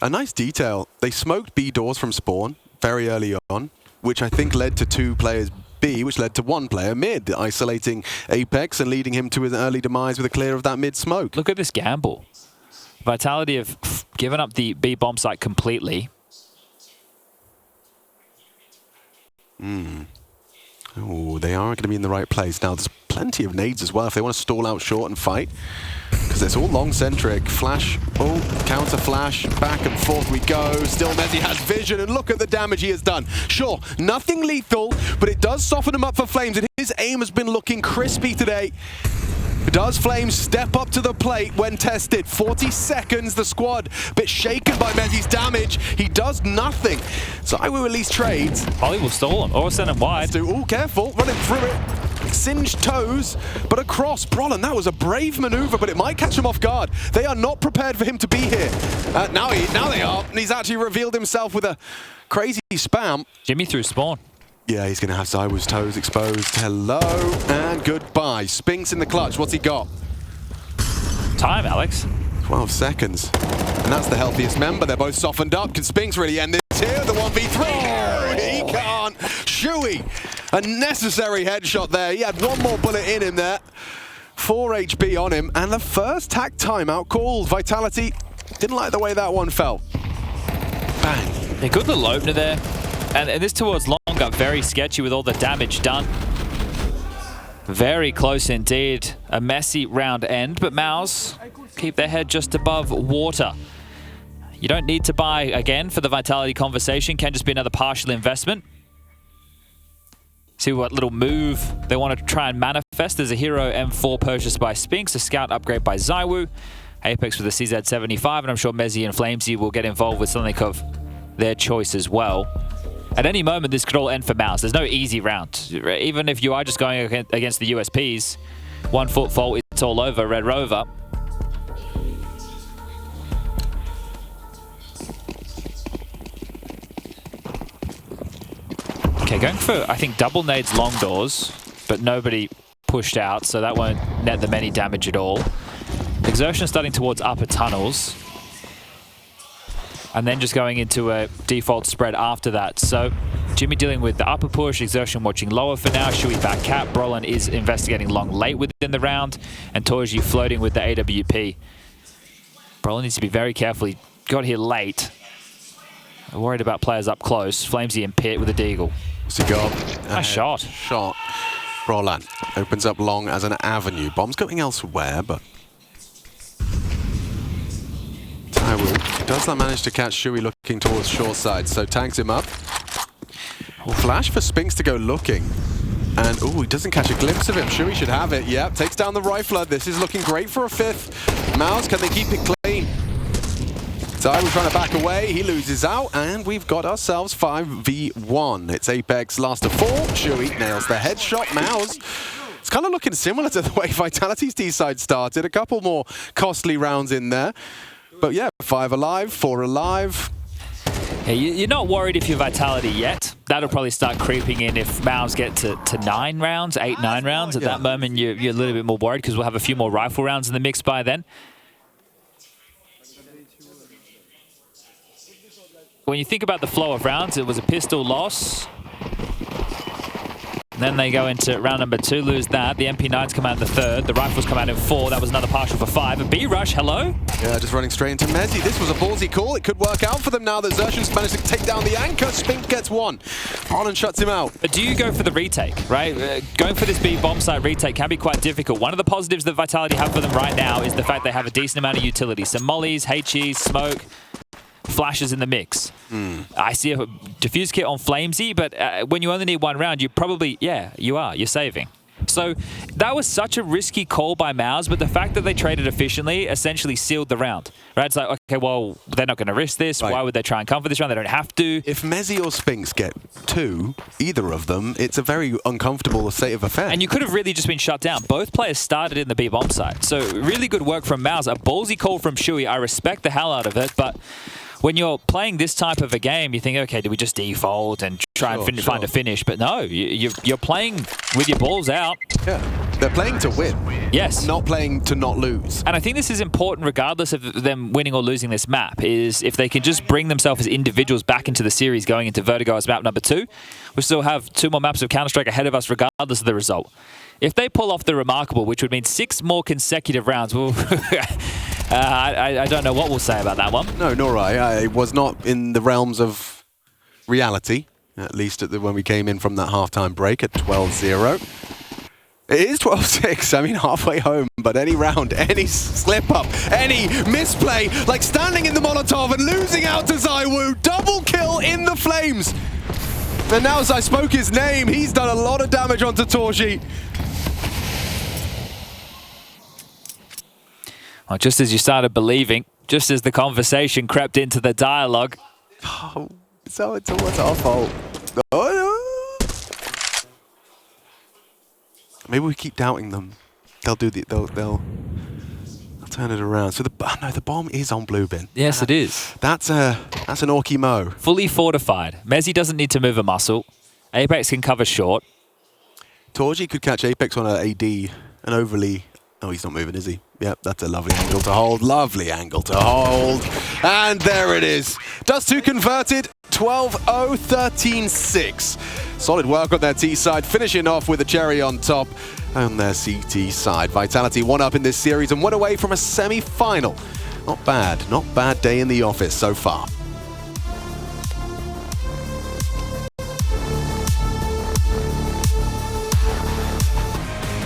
A nice detail. They smoked B doors from spawn very early on, which I think led to 2 players B, which led to 1 player mid, isolating Apex and leading him to his early demise with a clear of that mid smoke. Look at this gamble. Vitality have given up the B bomb site completely. Oh, they are going to be in the right place. Now, plenty of nades as well if they want to stall out short and fight. Because it's all long-centric. Flash, oh, counter flash, back and forth we go. Still MOUZ has vision, and look at the damage he has done. Sure, nothing lethal, but it does soften him up for Flames, and his aim has been looking crispy today. Does Flames step up to the plate when tested? 40 seconds, the squad a bit shaken by MOUZ's damage. He does nothing. So I will release trades. Ollie will stall him or send him wide. Oh, careful, running through it. Singed toes, but across. Brollan, that was a brave maneuver, but it might catch him off guard. They are not prepared for him to be here. Now they are. And he's actually revealed himself with a crazy spam. Jimmy through spawn. Yeah, he's going to have ZywOo's toes exposed. Hello and goodbye. Spinks in the clutch. What's he got? Time, Alex. 12 seconds. And that's the healthiest member. They're both softened up. Can Spinks really end this here? The 1v3. Oh, he can't. Shuey, a necessary headshot there. He had one more bullet in him there. 4 HP on him. And the first tack timeout called. Vitality didn't like the way that one felt. Bang. A good little opener there. And this towards long got very sketchy with all the damage done. Very close indeed. A messy round end, but MOUZ keep their head just above water. You don't need to buy again for the Vitality conversation. Can just be another partial investment. See what little move they want to try and manifest. There's a Hero M4 purchased by Spinks, a Scout upgrade by ZywOo, Apex with a CZ75, and I'm sure MOUZ and Flamesy will get involved with something of their choice as well. At any moment, this could all end for MOUZ. There's no easy round. Even if you are just going against the USPs, 1 foot fault, it's all over, Red Rover. Okay, going for, I think, double nades long doors, but nobody pushed out, so that won't net them any damage at all. Exertion starting towards upper tunnels. And then just going into a default spread after that. So Jimmy dealing with the upper push, Exertion watching lower for now, Shuey back cap, Brollan is investigating long late within the round, and Torji floating with the AWP. Brollan needs to be very careful, he got here late. I'm worried about players up close. Flamesy in pit with a deagle. What's he got? Nice shot. Shot. Brollan opens up long as an avenue. Bomb's going elsewhere, but ZywOo does not manage to catch Shuey looking towards short side, so tags him up. Flash for Spinks to go looking. And, oh, he doesn't catch a glimpse of him. Shuey should have it. Yep, takes down the rifler. This is looking great for a fifth. MOUZ, can they keep it clean? ZywOo trying to back away. He loses out, and we've got ourselves 5v1. It's Apex last of 4. Shuey nails the headshot. MOUZ, it's kind of looking similar to the way Vitality's D-side started. A couple more costly rounds in there. But yeah, 5 alive, 4 alive. Yeah, you're not worried if you're Vitality yet. That'll probably start creeping in if MOUZ get to 9 rounds, 8, 9 rounds. At that moment, you're a little bit more worried because we'll have a few more rifle rounds in the mix by then. When you think about the flow of rounds, it was a pistol loss. Then they go into round number 2, lose that. The MP9s come out in the 3rd. The rifles come out in 4. That was another partial for 5. A B-rush, hello? Yeah, just running straight into MOUZ. This was a ballsy call. It could work out for them now that Xerxion's managed to take down the anchor. Spink gets 1. Brollan shuts him out. But do you go for the retake, right? Going for this B bomb site retake can be quite difficult. One of the positives that Vitality have for them right now is the fact they have a decent amount of utility. Some mollies, HEs, smoke, flashes in the mix. I see a diffuse kit on Flamesy, but when you only need 1 round, you probably, you're saving. So that was such a risky call by MOUZ, but the fact that they traded efficiently essentially sealed the round. Right? It's like, okay, well, they're not going to risk this. Right. Why would they try and come for this round? They don't have to. If MOUZ or Spinks get 2, either of them, it's a very uncomfortable state of affairs. And you could have really just been shut down. Both players started in the B bomb site. So really good work from MOUZ. A ballsy call from Shuey. I respect the hell out of it, but when you're playing this type of a game, you think, okay, do we just default and try and find a finish? But no, you're playing with your balls out. Yeah, they're playing to win. Yes. Not playing to not lose. And I think this is important regardless of them winning or losing this map, is if they can just bring themselves as individuals back into the series going into Vertigo as map number 2, we still have 2 more maps of Counter-Strike ahead of us regardless of the result. If they pull off the remarkable, which would mean 6 more consecutive rounds, well, I don't know what we'll say about that one. No, nor I. It was not in the realms of reality, at least when we came in from that halftime break at 12-0. It is 12-6, I mean halfway home, but any round, any slip-up, any misplay, like standing in the Molotov and losing out to ZywOo, double kill in the flames. And now as I spoke his name, he's done a lot of damage onto Torji. Well, just as you started believing, just as the conversation crept into the dialogue. Oh, so it's almost our fault. Oh, no. Maybe we keep doubting them. They'll do the. They'll turn it around. So the bomb is on blue bin. Yes, it is. That's an Orky Mo. Fully fortified. Mezzi doesn't need to move a muscle. Apex can cover short. Torji could catch Apex on an AD and overly. Oh, he's not moving, is he? Yep, that's a lovely angle to hold. Lovely angle to hold. And there it is. Dust2 converted. 12-0, 13-6. Solid work on their T side, finishing off with a cherry on top on their CT side. Vitality one up in this series and one away from a semi-final. Not bad day in the office so far.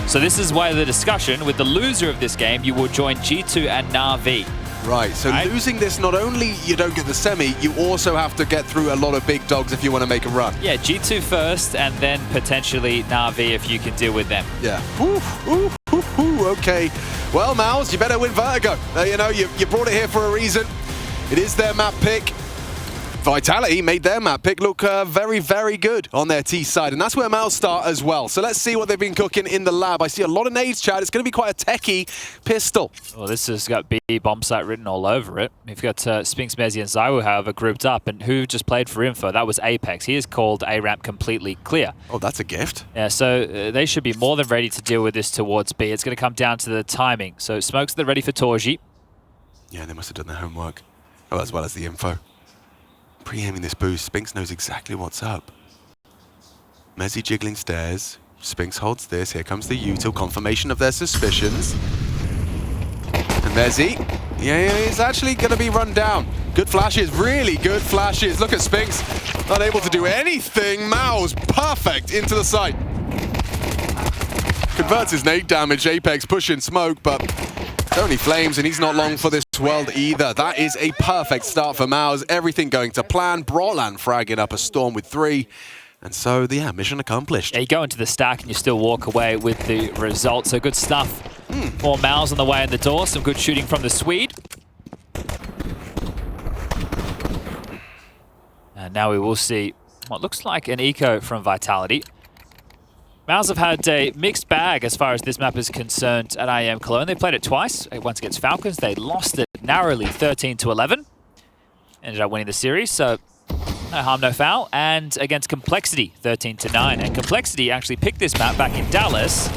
So this is why the discussion with the loser of this game, you will join G2 and Na'Vi. Right, so losing this, not only you don't get the semi, you also have to get through a lot of big dogs if you want to make a run. Yeah, G2 first, and then potentially Na'Vi if you can deal with them. Yeah. Okay. Well, MOUZ, you better win Vertigo. You know, you brought it here for a reason. It is their map pick. Vitality made their map pick look very, very good on their T side, and that's where MOUZ start as well. So let's see what they've been cooking in the lab. I see a lot of nades, Chad. It's going to be quite a techie pistol. Well, this has got B bomb site written all over it. We've got Spinks, Mezzi, and ZywOo, however, grouped up, and who just played for info? That was Apex. He has called A ramp completely clear. Oh, that's a gift. Yeah, so they should be more than ready to deal with this towards B. It's going to come down to the timing. So Smokes, they're ready for Torji. Yeah, they must have done their homework. Oh, as well as the info. Pre-aiming this boost, Spinks knows exactly what's up. Mezzi jiggling stairs. Spinks holds this. Here comes the util, confirmation of their suspicions. And Mezzi, yeah, he's actually going to be run down. Good flashes, really good flashes. Look at Spinks, not able to do anything. MOUZ, perfect into the site. Converts his nade damage. Apex pushing smoke, but it's only flames, and he's not long for this world either. That is a perfect start for MOUZ. Everything going to plan. Brollan fragging up a storm with 3. And so, yeah, mission accomplished. Yeah, you go into the stack and you still walk away with the result. So good stuff. More MOUZ on the way in the door. Some good shooting from the Swede. And now we will see what looks like an eco from Vitality. MOUZ have had a mixed bag as far as this map is concerned at IEM Cologne. They played it twice. Once against Falcons, they lost it narrowly 13-11. Ended up winning the series, so no harm, no foul. And against Complexity, 13-9. And Complexity actually picked this map back in Dallas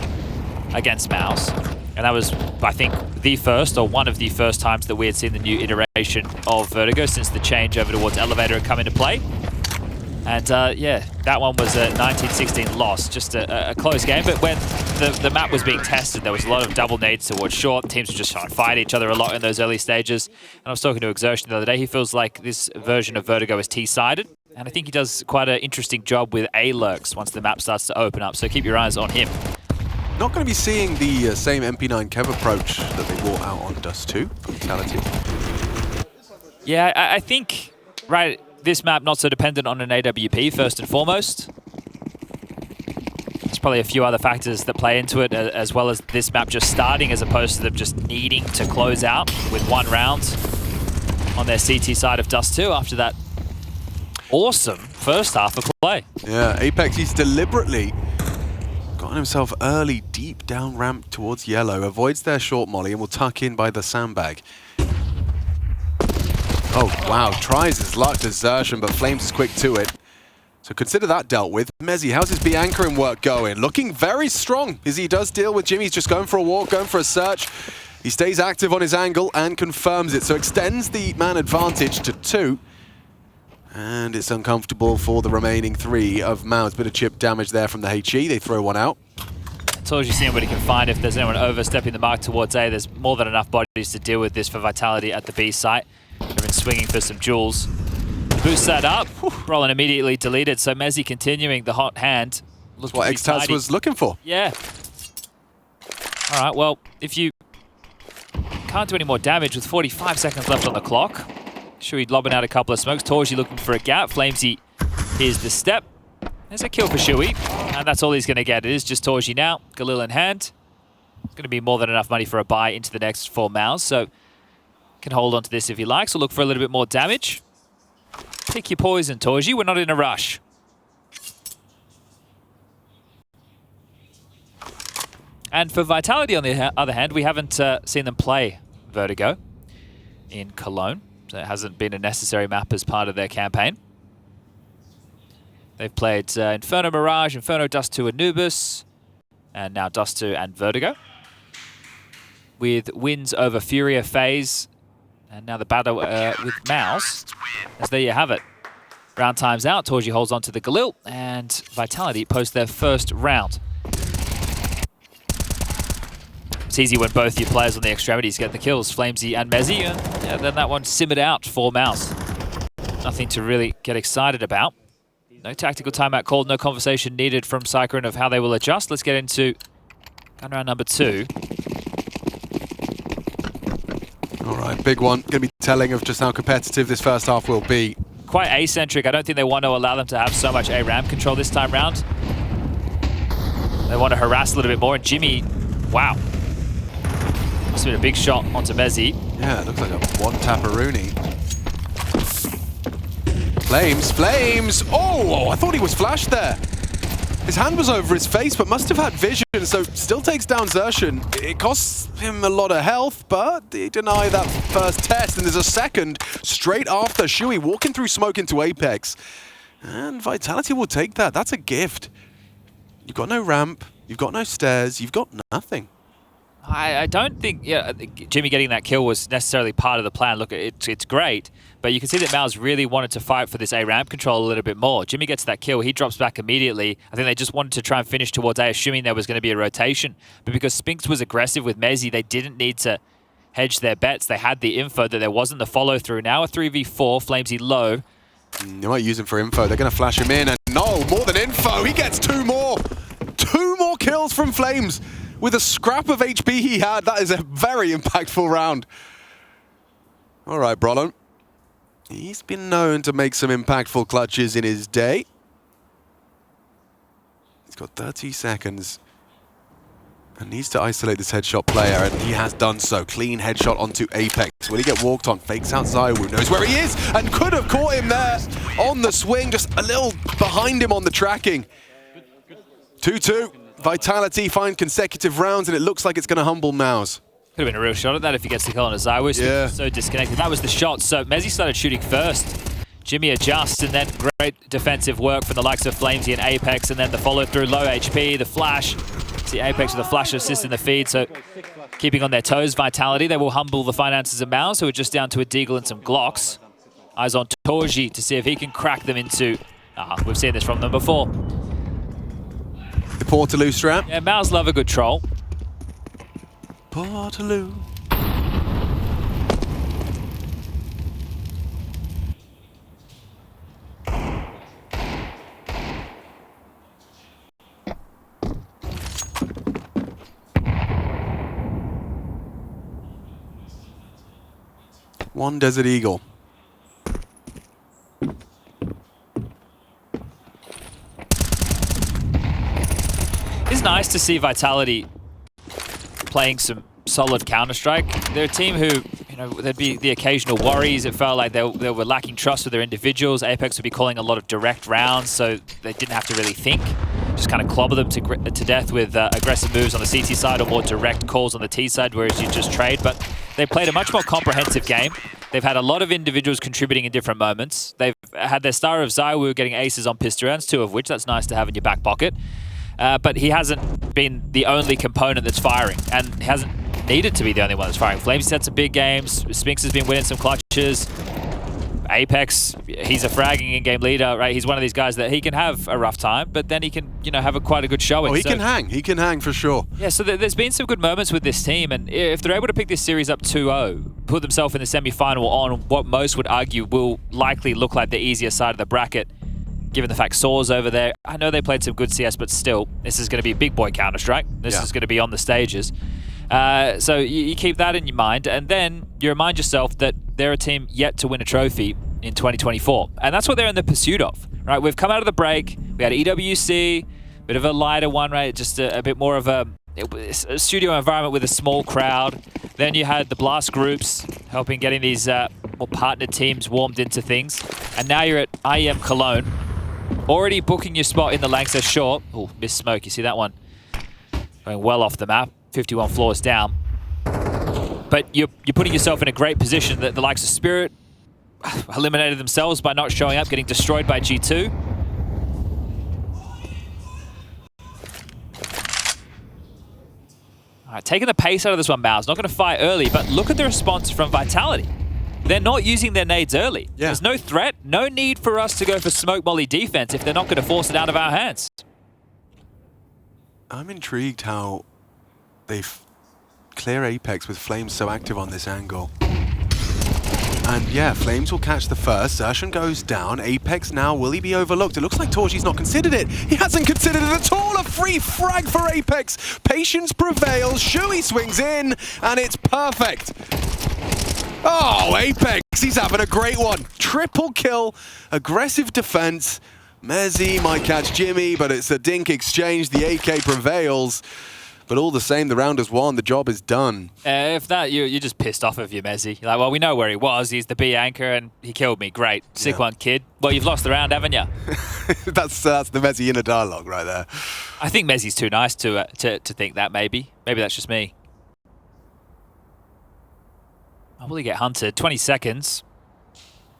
against MOUZ. And that was, I think, the first or one of the first times that we had seen the new iteration of Vertigo since the change over towards Elevator had come into play. And yeah, that one was a 19-16 loss, just a close game. But when the map was being tested, there was a lot of double nades towards short. Teams were just trying to fight each other a lot in those early stages. And I was talking to Exertion the other day. He feels like this version of Vertigo is T-sided. And I think he does quite an interesting job with A-lurks once the map starts to open up. So keep your eyes on him. Not going to be seeing the same MP9 Kev approach that they brought out on Dust2 Vitality. Yeah, I think, right, this map not so dependent on an AWP first and foremost. There's probably a few other factors that play into it, as well as this map just starting as opposed to them just needing to close out with 1 round on their CT side of Dust2 after that awesome first half of play. Yeah, Apex, he's deliberately gotten himself early, deep down ramp towards yellow, avoids their short molly and will tuck in by the sandbag. Oh, wow, tries his luck, desertion, but Flames is quick to it. So consider that dealt with. Mezzi, how's his B anchoring work going? Looking very strong as he does deal with Jimmy. He's just going for a walk, going for a search. He stays active on his angle and confirms it, so extends the man advantage to 2. And it's uncomfortable for the remaining 3 of MOUZ. Bit of chip damage there from the HE. They throw one out. Torji seeing what he can find. If there's anyone overstepping the mark towards A, there's more than enough bodies to deal with this for Vitality at the B site. They've been swinging for some jewels. Boost that up. Brollan immediately deleted, so Mezzi continuing the hot hand. That's what Xtaz was looking for. Yeah. All right, well, if you can't do any more damage with 45 seconds left on the clock, Shui lobbing out a couple of smokes. Torji looking for a gap. Flamesy, here's the step. There's a kill for Shui, and that's all he's going to get. It is just Torji now, Galil in hand. It's going to be more than enough money for a buy into the next 4 MOUZ, so can hold on to this if he likes, or look for a little bit more damage. Pick your poison, Torji. We're not in a rush. And for Vitality, on the other hand, we haven't seen them play Vertigo in Cologne, so it hasn't been a necessary map as part of their campaign. They've played Inferno Mirage, Inferno Dust2 Anubis, and now Dust2 and Vertigo, with wins over Furia, FaZe, and now the battle with MOUZ. As there you have it. Round time's out. Torji holds on to the Galil, and Vitality post their first round. It's easy when both your players on the extremities get the kills, Flamesy and Mezzy, and then that one simmered out for MOUZ. Nothing to really get excited about. No tactical timeout called, no conversation needed from Cyclone of how they will adjust. Let's get into gun round number 2. All right, big one. Going to be telling of just how competitive this first half will be. Quite asymmetric. I don't think they want to allow them to have so much A-ramp control this time round. They want to harass a little bit more, and Jimmy, wow. Must have been a big shot onto Mezzy. Yeah, it looks like a one-tapperoonie. Flames! Oh, I thought he was flashed there. His hand was over his face, but must have had vision, so still takes down Xertion. It costs him a lot of health, but they deny that first test, and there's a second straight after. Shui walking through smoke into Apex. And Vitality will take that. That's a gift. You've got no ramp, you've got no stairs, you've got nothing. I don't think Jimmy getting that kill was necessarily part of the plan. Look, it's great, but you can see that MOUZ really wanted to fight for this A-ramp control a little bit more. Jimmy gets that kill, he drops back immediately. I think they just wanted to try and finish towards A, assuming there was going to be a rotation. But because Spinks was aggressive with Mezzy, they didn't need to hedge their bets. They had the info that there wasn't the follow-through. Now a 3v4, Flamesy low. They might use him for info. They're going to flash him in, and no, more than info. He gets 2 more. 2 more kills from Flames. With a scrap of HP he had, that is a very impactful round. All right, Brollan. He's been known to make some impactful clutches in his day. He's got 30 seconds and needs to isolate this headshot player, and he has done so. Clean headshot onto Apex. Will he get walked on? Fakes out ZywOo, knows where he is, and could have caught him there on the swing, just a little behind him on the tracking. 2-2. Vitality find consecutive rounds, and it looks like it's going to humble MOUZ. Could have been a real shot at that if he gets the kill on a ZywOo. Yeah. So disconnected. That was the shot. So Mezzy started shooting first. Jimmy adjusts, and then great defensive work from the likes of Flamesy and Apex, and then the follow-through, low HP, the flash. See Apex with a flash assist in the feed, so keeping on their toes. Vitality, they will humble the finances of MOUZ, who are just down to a Deagle and some Glocks. Eyes on Torji to see if he can crack them into... we've seen this from them before. The Portaloo strap. Yeah, MOUZ love a good troll. Portaloo. One Desert Eagle. It's nice to see Vitality playing some solid Counter-Strike. They're a team who, you know, there'd be the occasional worries. It felt like they were lacking trust with their individuals. Apex would be calling a lot of direct rounds, so they didn't have to really think. Just kind of clobber them to death with aggressive moves on the CT side or more direct calls on the T side, whereas you just trade. But they played a much more comprehensive game. They've had a lot of individuals contributing in different moments. They've had their star of ZywOo getting aces on pistol rounds, 2 of which that's nice to have in your back pocket. But he hasn't been the only component that's firing, and he hasn't needed to be the only one that's firing. Flames had some big games. Spinks has been winning some clutches. Apex, he's a fragging in-game leader, right? He's one of these guys that he can have a rough time, but then he can, you know, have quite a good showing. Oh, he can hang. He can hang for sure. Yeah, so there's been some good moments with this team, and if they're able to pick this series up 2-0, put themselves in the semi-final on what most would argue will likely look like the easier side of the bracket, given the fact Saw's over there. I know they played some good CS, but still, this is going to be big boy Counter-Strike. This is going to be on the stages. So you keep that in your mind, and then you remind yourself that they're a team yet to win a trophy in 2024. And that's what they're in the pursuit of, right? We've come out of the break. We had EWC, bit of a lighter one, right? Just a bit more of a studio environment with a small crowd. Then you had the blast groups helping getting these more partner teams warmed into things. And now you're at IEM Cologne, already booking your spot in the Lanxess Shore. Oh, missed smoke. You see that one? Going well off the map, 51 floors down. But you're putting yourself in a great position that the likes of Spirit eliminated themselves by not showing up, getting destroyed by G2. All right, taking the pace out of this one, MOUZ. Not going to fight early, but look at the response from Vitality. They're not using their nades early. Yeah. There's no threat, no need for us to go for smoke molly defense if they're not going to force it out of our hands. I'm intrigued how they clear Apex with Flames so active on this angle. And yeah, Flames will catch the first. Zertian goes down. Apex now, will he be overlooked? It looks like Torchy's not considered it. He hasn't considered it at all. A free frag for Apex. Patience prevails. Shui swings in, and it's perfect. Oh, Apex, he's having a great one. Triple kill, aggressive defense. Mezzy might catch Jimmy, but it's a dink exchange. The AK prevails. But all the same, the round is won. The job is done. If that, you're just pissed off of you, Mezzy. You're like, well, we know where he was. He's the B anchor, and he killed me. Great. Sick one, kid. Well, you've lost the round, haven't you? That's the Mezzy inner dialogue right there. I think Mezzy's too nice to think that, maybe. Maybe that's just me. Oh, will he get hunted? 20 seconds.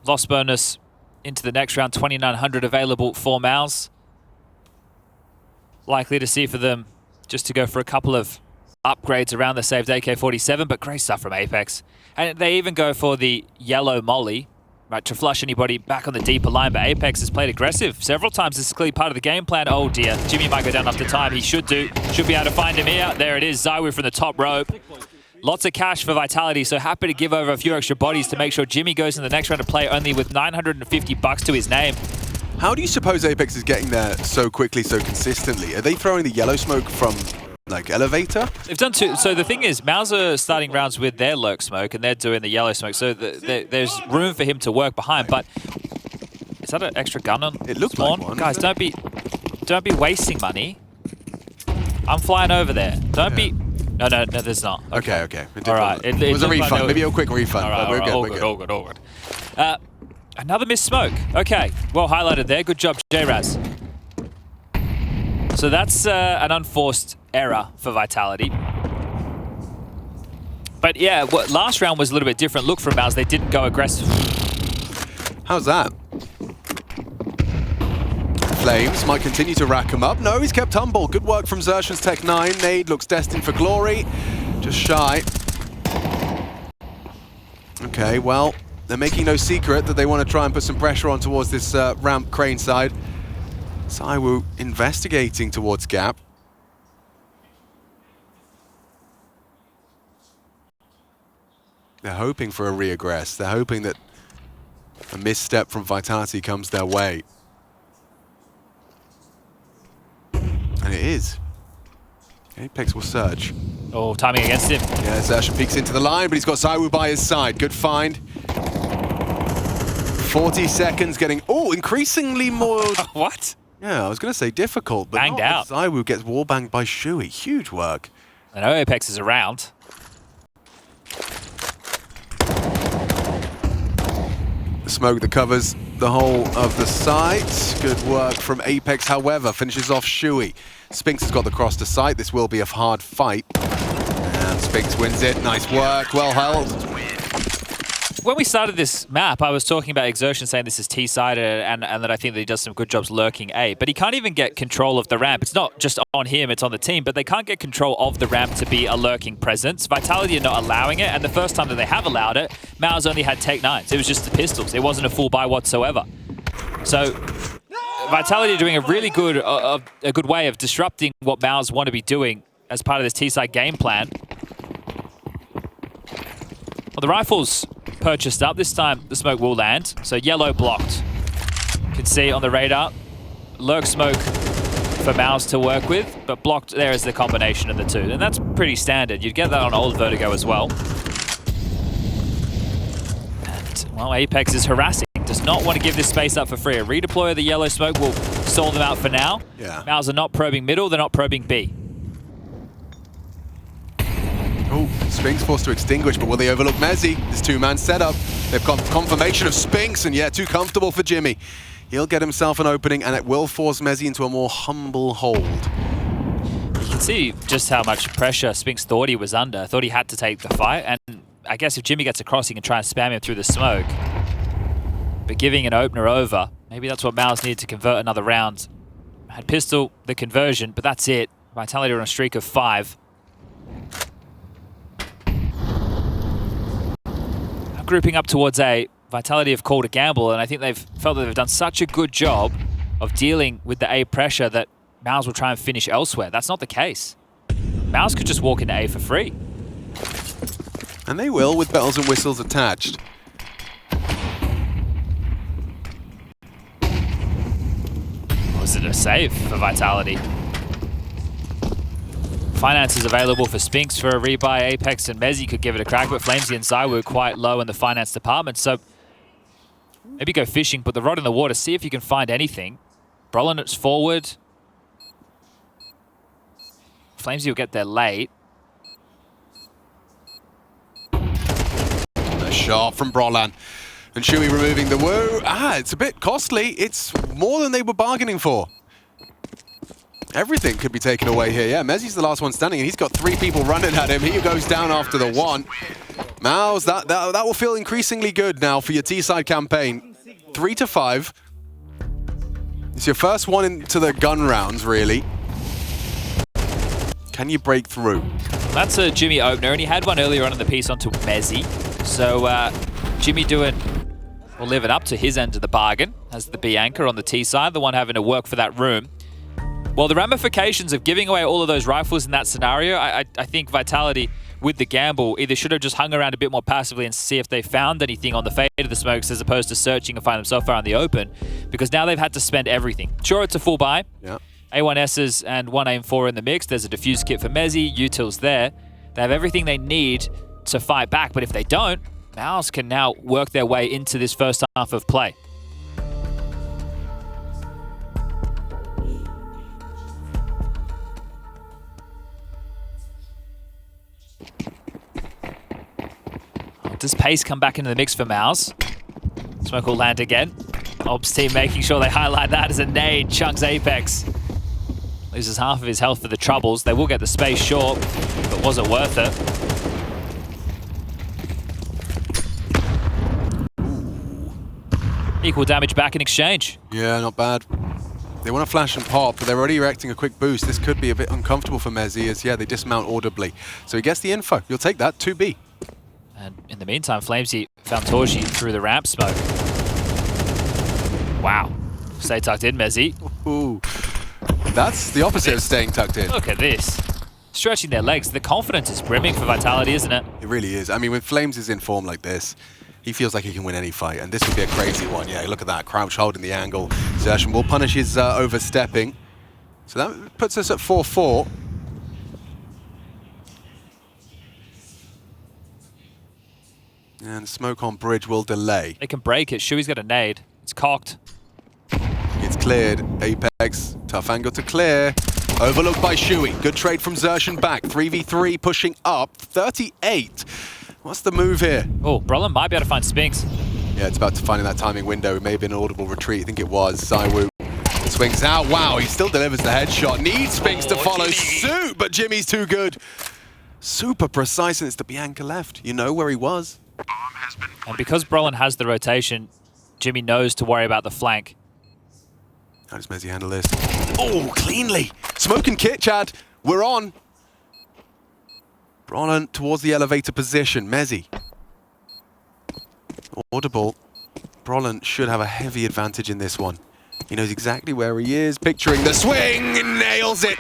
Loss bonus into the next round. 2,900 available for MOUZ. Likely to see for them just to go for a couple of upgrades around the saved AK-47, but great stuff from Apex. And they even go for the yellow molly, right, to flush anybody back on the deeper line, but Apex has played aggressive several times. This is clearly part of the game plan. Oh dear, Jimmy might go down after time. He should be able to find him here. There it is, ZywOo from the top rope. Lots of cash for Vitality, so happy to give over a few extra bodies to make sure Jimmy goes in the next round to play only with 950 bucks to his name. How do you suppose Apex is getting there so quickly, so consistently? Are they throwing the yellow smoke from, like, elevator? They've done two. So the thing is, MOUZ are starting rounds with their lurk smoke, and they're doing the yellow smoke. So there's room for him to work behind. But is that an extra gun on? It looks spawn? like one. Guys, don't be wasting money. I'm flying over there. Don't be. No, there's not. Okay. All right. It was a refund. Like maybe a quick refund. All right, but we're good. All good. Another missed smoke. Okay, well highlighted there. Good job, J-Raz. So that's an unforced error for Vitality. But yeah, last round was a little bit different. Look from MOUZ, they didn't go aggressive. How's that? Flames might continue to rack him up. No, he's kept humble. Good work from Zertian's Tech 9. Nade looks destined for glory. Just shy. Okay, well, they're making no secret that they want to try and put some pressure on towards this ramp crane side. ZywOo investigating towards Gap. They're hoping for a reaggress. They're hoping that a misstep from Vitality comes their way. And it is. Apex will surge. Oh, timing against him. Yeah, Zertian peeks into the line, but he's got ZywOo by his side. Good find. 40 seconds getting, increasingly more... What? Yeah, I was going to say difficult, but banged out. ZywOo gets wallbanged by Shui. Huge work. I know Apex is around. The smoke that covers the whole of the site. Good work from Apex, however, finishes off Shui. Spinks has got the cross to sight. This will be a hard fight. And Spinks wins it. Nice work. Well held. When we started this map, I was talking about Exertion saying this is T-sided and that I think that he does some good jobs lurking A. But he can't even get control of the ramp. It's not just on him, it's on the team. But they can't get control of the ramp to be a lurking presence. Vitality are not allowing it. And the first time that they have allowed it, MOUZ only had Take 9s. It was just the pistols. It wasn't a full buy whatsoever. So Vitality are doing a really good, a good way of disrupting what MOUZ want to be doing as part of this T-side game plan. Well, the rifles purchased up. This time the smoke will land. So yellow blocked. can see on the radar. Lurk smoke for MOUZ to work with, but blocked there is the combination of the two. And that's pretty standard. You'd get that on old Vertigo as well. And, well, Apex is harassing. Does not want to give this space up for free. A redeploy of the yellow smoke will stall them out for now. Yeah. MOUZ are not probing middle, they're not probing B. Oh, Spinks forced to extinguish, but will they overlook Mezzi? This two-man setup. They've got confirmation of Spinks, and yeah, too comfortable for Jimmy. He'll get himself an opening, and it will force Mezzi into a more humble hold. You can see just how much pressure Spinks thought he was under. Thought he had to take the fight, and I guess if Jimmy gets across, he can try and spam him through the smoke. But giving an opener over, maybe that's what MOUZ needed to convert another round. Had pistol the conversion, but that's it. Vitality on a streak of 5. Grouping up towards A, Vitality have called a gamble, and I think they've felt that they've done such a good job of dealing with the A pressure that MOUZ will try and finish elsewhere. That's not the case. MOUZ could just walk into A for free. And they will, with bells and whistles attached. Was it a save for Vitality? Finance is available for Spinks for a rebuy. Apex and Mezzi could give it a crack, but Flamesy and Zai were quite low in the finance department, so maybe go fishing, put the rod in the water, see if you can find anything. Brollan is forward. Flamesy will get there late. A shot from Brollan. And Shui removing the woo. It's a bit costly. It's more than they were bargaining for. Everything could be taken away here. Yeah, Mezzi's the last one standing, and he's got 3 people running at him. He goes down after the 1. MOUZ, that will feel increasingly good now for your T-side campaign. 3 to 5. It's your first one into the gun rounds, really. Can you break through? That's a Jimmy opener, and he had one earlier on in the piece onto Mezzi. So Jimmy will live it up to his end of the bargain as the B anchor on the T side, the one having to work for that room. Well, the ramifications of giving away all of those rifles in that scenario, I think Vitality, with the gamble, either should have just hung around a bit more passively and see if they found anything on the fade of the smokes as opposed to searching and find themselves out in the open, because now they've had to spend everything. Sure, it's a full buy. Yeah. A1Ss and 1 AIM-4 in the mix. There's a defuse kit for Mezzi, util's there. They have everything they need to fight back, but if they don't, MOUZ can now work their way into this first half of play. Does pace come back into the mix for MOUZ? Smoke will land again. Ops team making sure they highlight that as a nade. Chunks Apex. Loses half of his health for the troubles. They will get the space short, but was it worth it? Equal damage back in exchange. Yeah, not bad. They want to flash and pop, but they're already erecting a quick boost. This could be a bit uncomfortable for Mezzi as, yeah, they dismount audibly. So he gets the info. You'll take that, 2B. And in the meantime, Flamesy found Torji through the ramp smoke. Wow. Stay tucked in, Mezzi. Ooh. That's the opposite of staying tucked in. Look at this. Stretching their legs. The confidence is brimming for Vitality, isn't it? It really is. I mean, when Flames is in form like this, he feels like he can win any fight, and this would be a crazy one. Yeah, look at that. Crouch holding the angle. Zertion will punish his overstepping. So that puts us at 4-4. And smoke on bridge will delay. They can break it. Shui's got a nade. It's cocked. It's cleared. Apex, tough angle to clear. Overlooked by Shui. Good trade from Zertion back. 3v3 pushing up. 38. What's the move here? Oh, Brollan might be able to find Spinks. Yeah, it's about to find in that timing window. It may have been an audible retreat. I think it was. Zaiwu swings out. Wow, he still delivers the headshot. Needs Spinks to follow suit, but Jimmy's too good. Super precise, and it's the Bianca left. You know where he was. And because Brollan has the rotation, Jimmy knows to worry about the flank. How does Mezzi handle this? Oh, cleanly. Smoke and kit, Chad. We're on. Brollan towards the elevator position. Mezzi. Audible. Brollan should have a heavy advantage in this one. He knows exactly where he is. Picturing the swing. Nails it.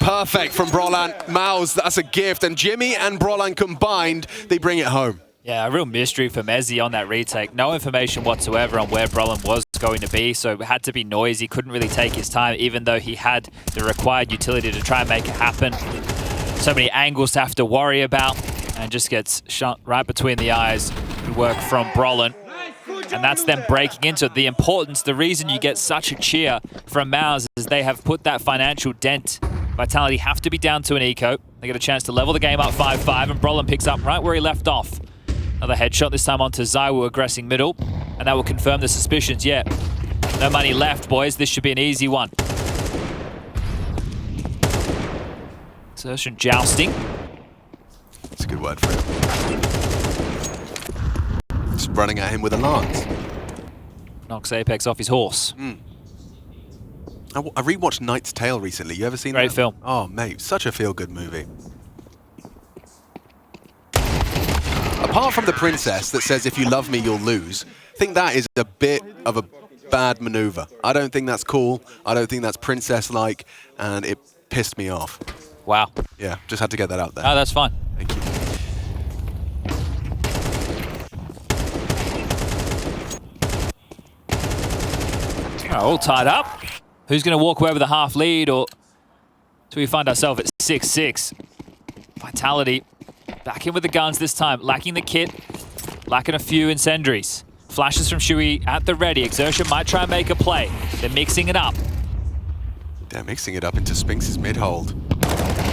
Perfect from Brollan. MOUZ, that's a gift. And Jimmy and Brollan combined, they bring it home. Yeah, a real mystery for MOUZ on that retake. No information whatsoever on where Brollan was going to be, so it had to be noisy. Couldn't really take his time, even though he had the required utility to try and make it happen. So many angles to have to worry about, and just gets shot right between the eyes. Good work from Brollan. And that's them breaking into it. The importance, the reason you get such a cheer from MOUZ is they have put that financial dent. Vitality have to be down to an eco. They get a chance to level the game up 5-5, and Brollan picks up right where he left off. Another headshot, this time onto ZywOo, aggressing middle, and that will confirm the suspicions. Yeah, no money left, boys. This should be an easy one. Exertion jousting. That's a good word for it. Just running at him with a lance. Knocks Apex off his horse. I rewatched Knight's Tale recently. You ever seen that? Great film. Oh, mate, such a feel-good movie. Apart from the princess that says, if you love me, you'll lose, I think that is a bit of a bad maneuver. I don't think that's cool. I don't think that's princess-like, and it pissed me off. Wow. Yeah, just had to get that out there. Oh, that's fine. Thank you. All tied up. Who's going to walk away with a half lead, or do we find ourselves at 6-6? Vitality back in with the guns this time, lacking the kit, lacking a few incendiaries. Flashes from Shui at the ready. Exertion might try and make a play. They're mixing it up. They're mixing it up into Spinks' mid-hold.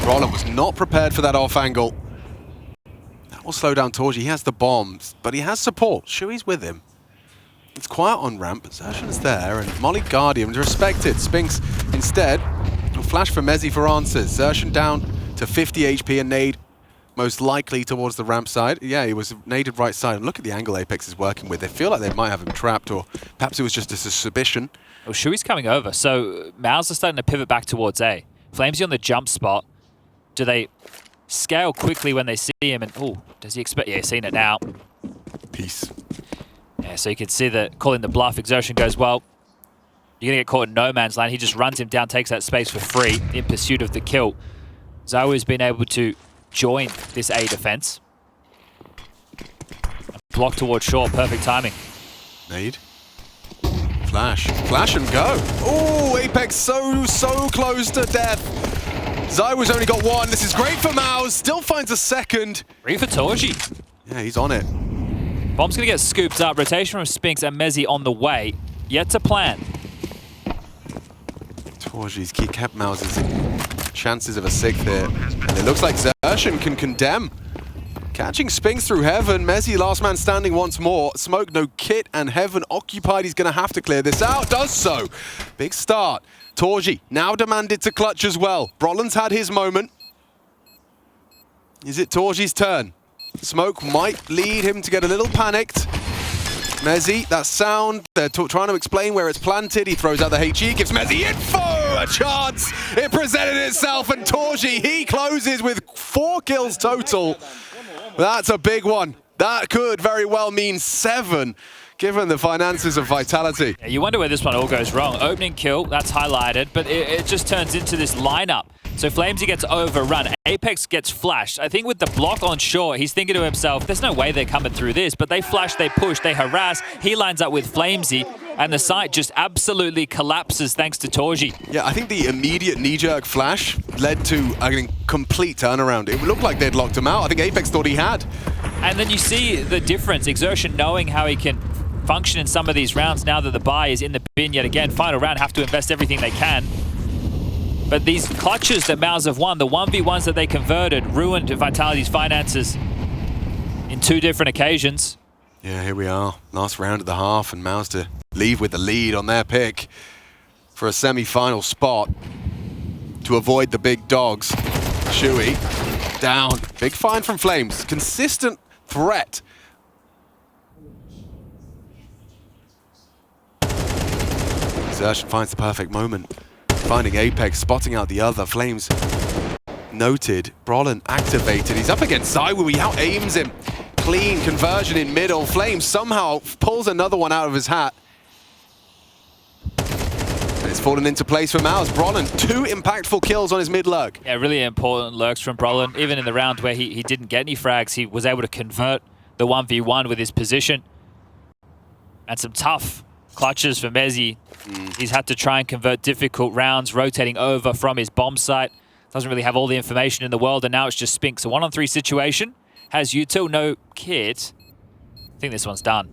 Brollan was not prepared for that off angle. That will slow down Torji. He has the bombs, but he has support. Shui's with him. It's quiet on ramp, but Xertion's there, and Molly Guardian respected. Spinks instead will flash for MOUZ for answers. Xertion down to 50 HP and nade most likely towards the ramp side. Yeah, he was naded right side. And look at the angle Apex is working with. They feel like they might have him trapped, or perhaps it was just a suspicion. Oh, Shui's coming over, so MOUZ are starting to pivot back towards A. Flamesy on the jump spot. Do they scale quickly when they see him? And oh, does he expect? Yeah, he's seen it now. Peace. Yeah, so you can see that calling the bluff. Exertion goes, well, you're going to get caught in no man's land. He just runs him down, takes that space for free in pursuit of the kill. ZywOo has been able to join this A defense. Block towards short, perfect timing. Nade. Flash. Flash and go. Oh, Apex so close to death. ZywOo's only got one. This is great for MOUZ. Still finds a second. Free for Torji. Yeah, he's on it. Bomb's going to get scooped up. Rotation from Spinks and MOUZ on the way. Yet to plan. Torji's kept MOUZ's chances of a sixth here. And it looks like Xertion can condemn. Catching Spinks through Heaven. MOUZ last man standing once more. Smoke, no kit, and Heaven occupied. He's going to have to clear this out. Does so. Big start. Torji now demanded to clutch as well. Brollan's had his moment. Is it Torji's turn? Smoke might lead him to get a little panicked. MOUZ, that sound, they're trying to explain where it's planted. He throws out the HE, gives MOUZ info, a chance. It presented itself, and Torji, he closes with 4 kills total. That's a big one. That could very well mean 7, given the finances of Vitality. Yeah, you wonder where this one all goes wrong. Opening kill, that's highlighted, but it just turns into this lineup. So Flamesy gets overrun. Apex gets flashed. I think with the block on short, he's thinking to himself, there's no way they're coming through this, but they flash, they push, they harass. He lines up with Flamesy, and the site just absolutely collapses thanks to Torji. Yeah, I think the immediate knee-jerk flash led to a complete turnaround. It looked like they'd locked him out. I think Apex thought he had. And then you see the difference. Exertion knowing how he can function in some of these rounds now that the buy is in the bin yet again. Final round, have to invest everything they can. But these clutches that MOUZ have won, the 1v1s that they converted, ruined Vitality's finances in 2 different occasions. Yeah, here we are. Last round of the half, and MOUZ to leave with the lead on their pick for a semi-final spot to avoid the big dogs. Shui down. Big find from Flames. Consistent threat. Xertion finds the perfect moment. Finding Apex, spotting out the other. Flames noted. Brollan activated. He's up against ZywOo. He out-aims him. Clean conversion in middle. Flames somehow pulls another one out of his hat. And it's fallen into place for MOUZ. Brollan, 2 impactful kills on his mid-lurk. Yeah, really important lurks from Brollan. Even in the round where he didn't get any frags, he was able to convert the 1v1 with his position. And some tough clutches for MOUZ. He's had to try and convert difficult rounds, rotating over from his bomb site. Doesn't really have all the information in the world, and now it's just Spink. So 1-on-3 situation. Has Yuto, no kit. I think this one's done.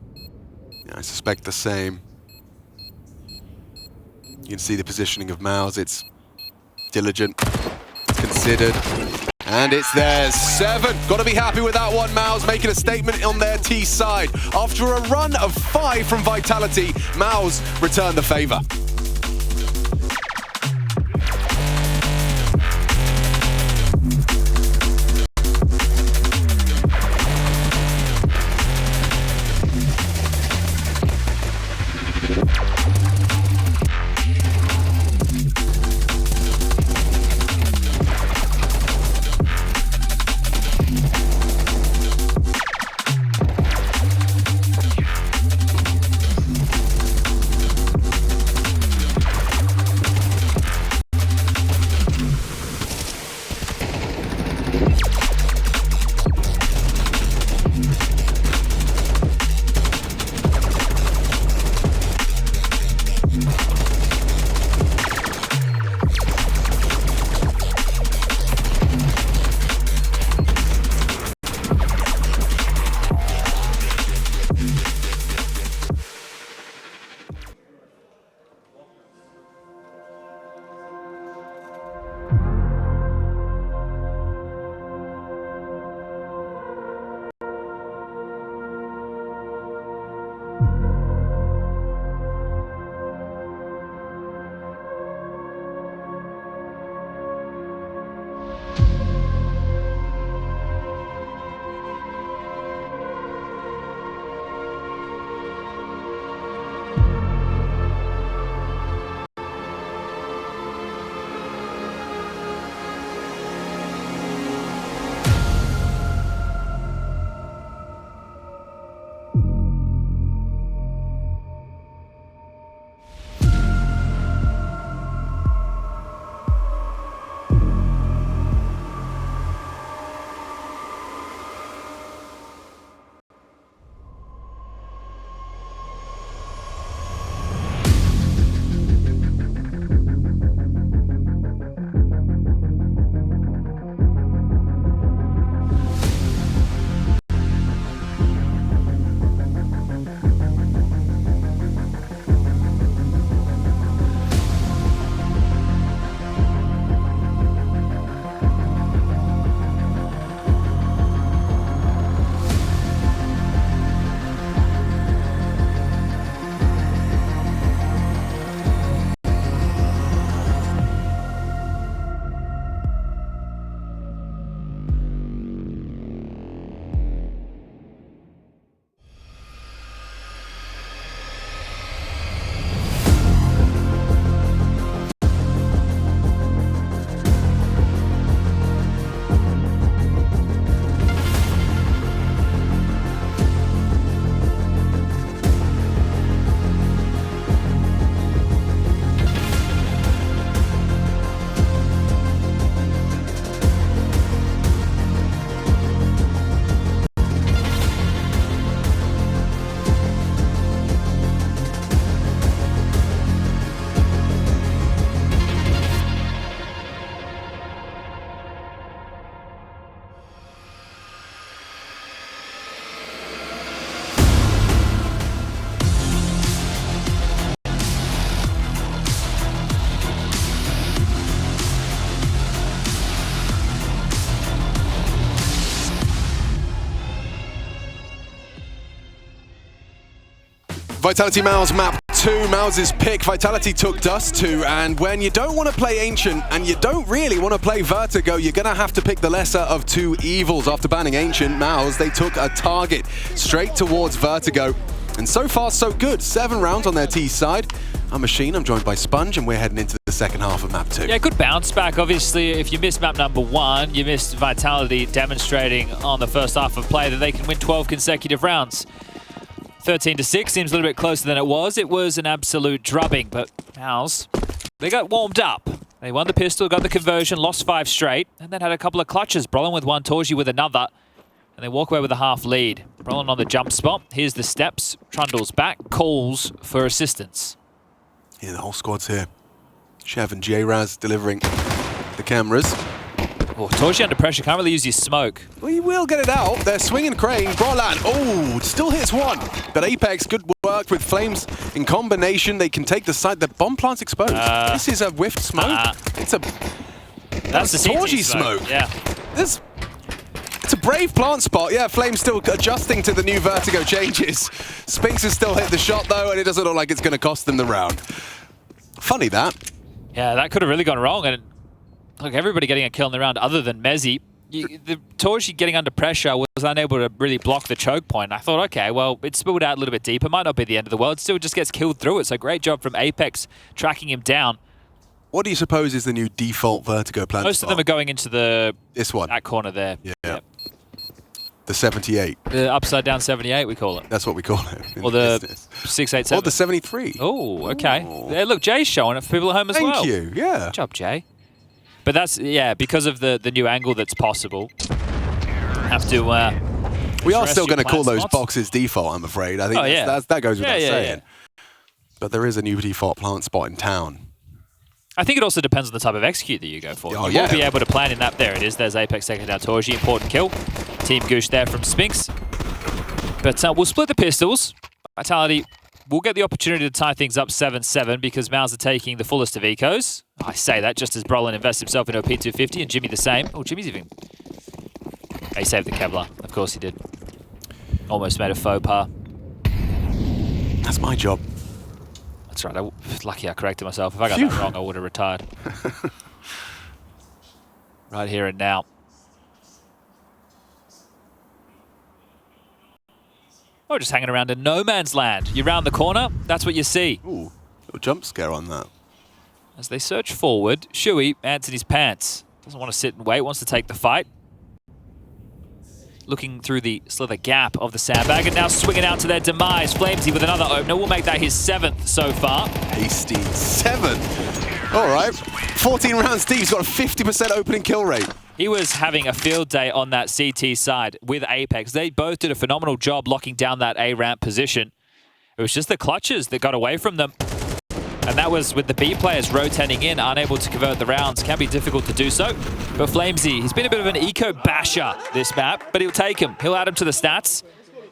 Yeah, I suspect the same. You can see the positioning of MOUZ. It's diligent, considered, and it's theirs. 7. Got to be happy with that one. MOUZ making a statement on their T side. After a run of 5 from Vitality, MOUZ returned the favor. Vitality MOUZ map 2, MOUZ's pick. Vitality took Dust2, and when you don't want to play Ancient and you don't really want to play Vertigo, you're going to have to pick the lesser of two evils. After banning Ancient, MOUZ, they took a target straight towards Vertigo. And so far, so good. 7 rounds on their T side. I'm Machine, I'm joined by Sponge, and we're heading into the second half of map 2. Yeah, good bounce back. Obviously, if you missed map number 1, you missed Vitality demonstrating on the first half of play that they can win 12 consecutive rounds. 13-6 seems a little bit closer than it was. It was an absolute drubbing, but MOUZ, they got warmed up. They won the pistol, got the conversion, lost 5 straight, and then had a couple of clutches. Brollan with one, Torji with another. and they walk away with a half lead. Brollan on the jump spot. Here's the steps. Trundle's back, calls for assistance. Yeah, the whole squad's here. Chev and J-Raz delivering the cameras. Oh, Torji under pressure, can't really use his smoke. Well, he will get it out. They're swinging crane. Brollan, oh, still hits one. But Apex, good work with Flames in combination. They can take the side. The bomb plant's exposed. This is a whiffed smoke. It's a... That's the Torji smoke. Yeah. It's a brave plant spot. Yeah, Flames still adjusting to the new Vertigo changes. Spinks has still hit the shot, though, and it doesn't look like it's going to cost them the round. Funny that. Yeah, that could have really gone wrong. And look, everybody getting a kill in the round other than Mezzy. The Torji getting under pressure was unable to really block the choke point. I thought, okay, well, it spilled out a little bit deeper. Might not be the end of the world. Still just gets killed through it. So great job from Apex tracking him down. What do you suppose is the new default Vertigo plan? Most of them are going into this one. That corner there. Yeah. Yep. The 78. The upside down 78, we call it. That's what we call it. Or the 687. Or the 73. Oh, okay. Yeah, look, Jay's showing it for people at home as well. Thank you, yeah. Good job, Jay. But that's, yeah, because of the new angle that's possible. Have to... we are still going to call those spots. boxes default, I'm afraid. I think that goes without saying. Yeah. But there is a new default plant spot in town. I think it also depends on the type of execute that you go for. Oh, you won't be able to plan in that. There it is. There's Apex taking down Torji. Important kill. Team Goosh there from Spinks. But we'll split the pistols. Vitality will get the opportunity to tie things up 7-7 because MOUZ are taking the fullest of ecos. I say that just as Brollan invests himself into a P250 and Jimmy the same. Oh, Jimmy's even... He saved the Kevlar. Of course he did. Almost made a faux pas. That's my job. That's right. Lucky I corrected myself. If I got that wrong, I would have retired. Right here and now. Oh, just hanging around in no man's land. You round the corner, that's what you see. Ooh, little jump scare on that. As they search forward, Shuey ants in his pants. Doesn't want to sit and wait, wants to take the fight. Looking through the slither gap of the sandbag and now swinging out to their demise. Flamesy with another opener. We'll make that his 7th so far. Hasty 7. All right. 14 rounds deep. He's got a 50% opening kill rate. He was having a field day on that CT side with Apex. They both did a phenomenal job locking down that A ramp position. It was just the clutches that got away from them. And that was with the B players rotating in, unable to convert the rounds. Can be difficult to do so. But Flamesy, he's been a bit of an eco basher this map, but he'll take him. He'll add him to the stats.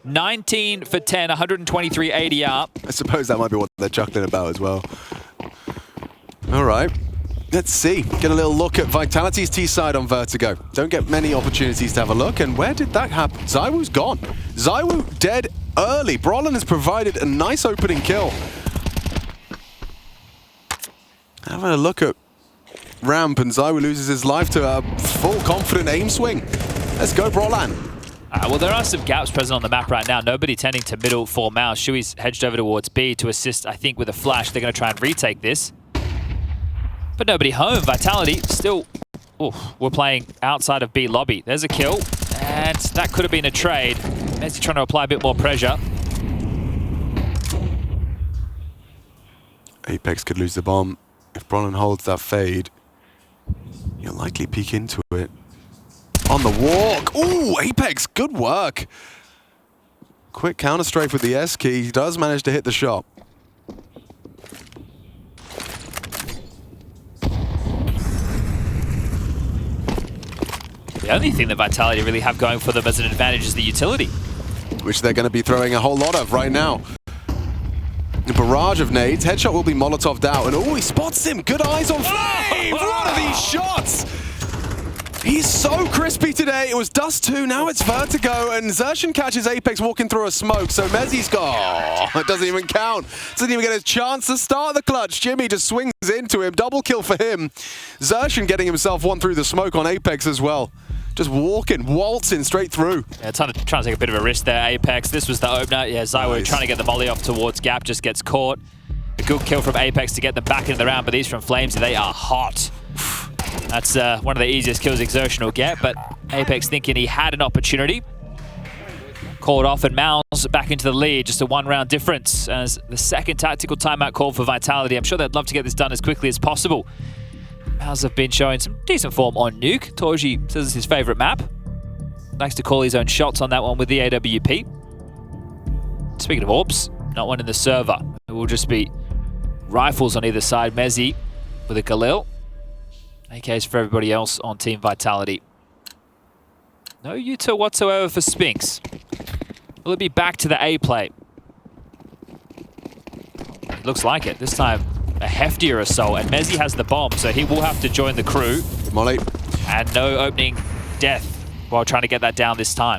19 for 10, 123 ADR. I suppose that might be what they're chuckling about as well. All right. Let's see. Get a little look at Vitality's T-side on Vertigo. Don't get many opportunities to have a look. And where did that happen? ZywOo's gone. ZywOo dead early. Brollan has provided a nice opening kill. Having a look at ramp, and ZywOo loses his life to a full confident aim swing. Let's go, Brollan. Well, there are some gaps present on the map right now. Nobody tending to middle for MOUZ. Shuey's hedged over towards B to assist, I think, with a flash. They're going to try and retake this. But nobody home. Vitality still... we're playing outside of B lobby. There's a kill, and that could have been a trade. Messi trying to apply a bit more pressure. Apex could lose the bomb. If Brollan holds that fade, you'll likely peek into it. On the walk. Ooh, Apex, good work. Quick counter strafe with the S key. He does manage to hit the shot. The only thing that Vitality really have going for them as an advantage is the utility. Which they're going to be throwing a whole lot of right now. A barrage of nades. Headshot will be Molotov'd out. And oh, he spots him. Good eyes on Flames. What are these shots? He's so crispy today. It was Dust2, now it's Vertigo. And Xerxon catches Apex walking through a smoke. So Mezzy's gone. It doesn't even count. Doesn't even get a chance to start the clutch. Jimmy just swings into him. Double kill for him. Xerxon getting himself one through the smoke on Apex as well. Just waltzing straight through. Yeah, trying to take a bit of a risk there, Apex. This was the opener. Yeah, ZywOo trying to get the volley off towards Gap, just gets caught. A good kill from Apex to get them back into the round, but these from Flames, they are hot. That's one of the easiest kills Xerxon will get, but Apex thinking he had an opportunity. Called off, and MOUZ back into the lead. Just a one-round difference as the second tactical timeout call for Vitality. I'm sure they'd love to get this done as quickly as possible. MOUZ have been showing some decent form on Nuke. Torji says it's his favorite map. Likes to call his own shots on that one with the AWP. Speaking of orbs, not one in the server. It will just be rifles on either side. Mezzi with a Galil. AKs for everybody else on Team Vitality. No util whatsoever for Spinks. Will it be back to the A play? It looks like it. This time, a heftier assault, and Mezzi has the bomb, so he will have to join the crew. Molly. And no opening death while trying to get that down this time.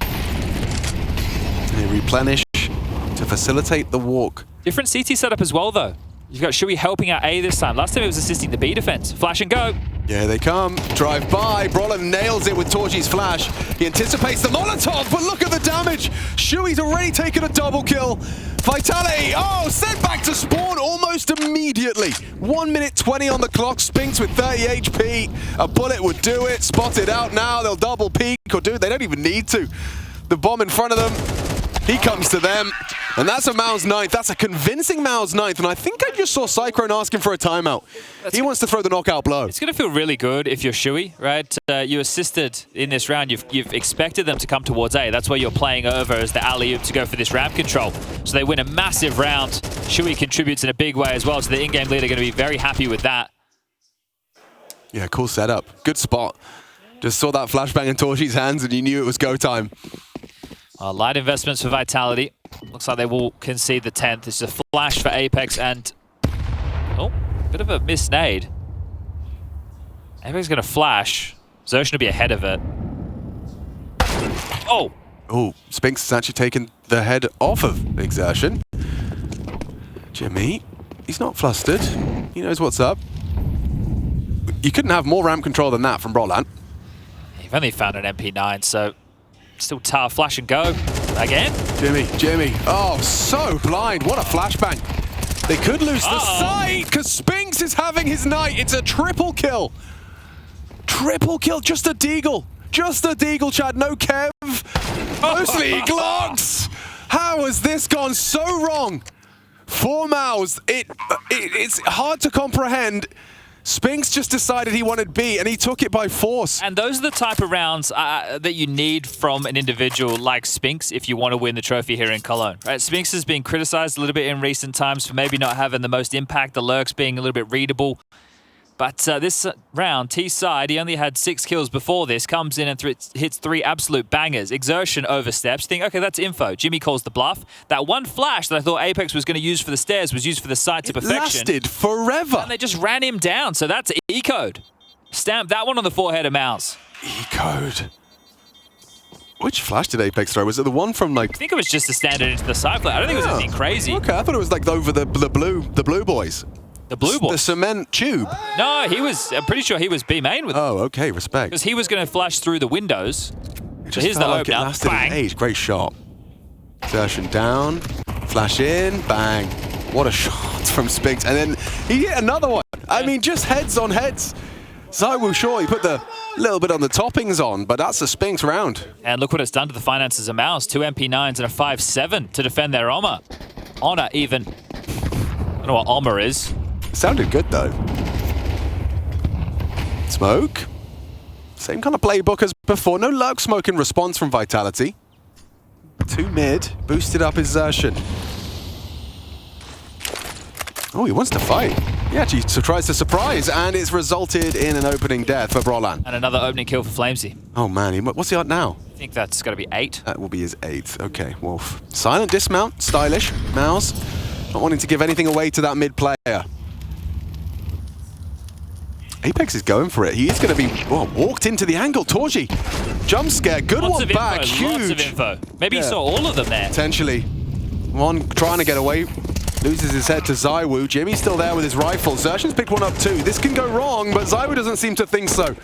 They replenish to facilitate the walk. Different CT setup as well, though. You've got Shui helping out A this time. Last time it was assisting the B defense. Flash and go. Yeah, they come. Drive by. Brollan nails it with Torchi's flash. He anticipates the Molotov, but look at the damage. Shui's already taken a double kill. Vitality, oh, sent back to spawn almost immediately. 1 minute 20 on the clock. Spinks with 30 HP. A bullet would do it. Spotted out now. They'll double peek or do it. They don't even need to. The bomb in front of them. He comes to them. And that's a MOUZ 9th. That's a convincing MOUZ 9th. And I think I just saw Cyclone asking for a timeout. He wants to throw the knockout blow. It's going to feel really good if you're Shui, right? You assisted in this round. You've expected them to come towards A. That's why you're playing over as the alley-oop to go for this ramp control. So they win a massive round. Shui contributes in a big way as well. So the in-game leader going to be very happy with that. Yeah, cool setup. Good spot. Just saw that flashbang in Torchi's hands and you knew it was go time. Light investments for Vitality. Looks like they will concede the 10th. It's a flash for Apex and... Oh, bit of a miss nade. Apex is going to flash. Xerxon will be ahead of it. Oh! Oh, Spinks has actually taken the head off of Exertion. Jimmy, he's not flustered. He knows what's up. You couldn't have more ramp control than that from Brollan. You've only found an MP9, so... Still tough. Flash and go. Again? Jimmy. Oh, so blind. What a flashbang. They could lose the sight because Spinks is having his night. It's a triple kill. Triple kill. Just a deagle. Just a deagle, Chad. No Kev. Mostly Glocks. How has this gone so wrong? 4 MOUZ. It's hard to comprehend. Spinks just decided he wanted B, and he took it by force. And those are the type of rounds that you need from an individual like Spinks if you want to win the trophy here in Cologne. Right? Spinks has been criticized a little bit in recent times for maybe not having the most impact, the lurks being a little bit readable. But this round, T-side, he only had 6 kills before this, comes in and hits 3 absolute bangers. Exertion oversteps. You think, okay, that's info. Jimmy calls the bluff. That one flash that I thought Apex was going to use for the stairs was used for the site to perfection. Lasted forever. And they just ran him down, so that's E-code. Stamp that one on the forehead of MOUZ. E-code. Which flash did Apex throw? Was it the one from like... I think it was just a standard into the side plate. I don't think it was anything crazy. Okay, I thought it was like over the blue boys. The blue boys? The cement tube. No, I'm pretty sure he was B main with it. Oh, okay, respect. Because he was going to flash through the windows. So here's the like opener. Bang. Great shot. Exertion down. Flash in. Bang. What a shot from Spinks. And then he hit another one. I mean, just heads on heads. ZywOo, sure, he put the little bit on the toppings on, but that's a Spinks round. And look what it's done to the finances of MOUZ. 2 MP9s and a 5-7 to defend their Honor. Honor even. I don't know what Honor is. Sounded good, though. Smoke. Same kind of playbook as before. No lurk smoke in response from Vitality. 2 mid. Boosted up Exertion. Oh, he wants to fight. He actually tries to surprise, and it's resulted in an opening death for Brollan. And another opening kill for Flamesy. Oh, man. What's he at now? I think that's got to be 8. That will be his 8th. Okay, Wolf. Silent dismount. Stylish. MOUZ. Not wanting to give anything away to that mid player. Apex is going for it. He is going to be walked into the angle. Torchi, jump scare, good one back, huge. Lots of info. Maybe he saw all of them there. Potentially. One trying to get away, loses his head to ZywOo. Jimmy's still there with his rifle. Xerxon's picked one up too. This can go wrong, but ZywOo doesn't seem to think so.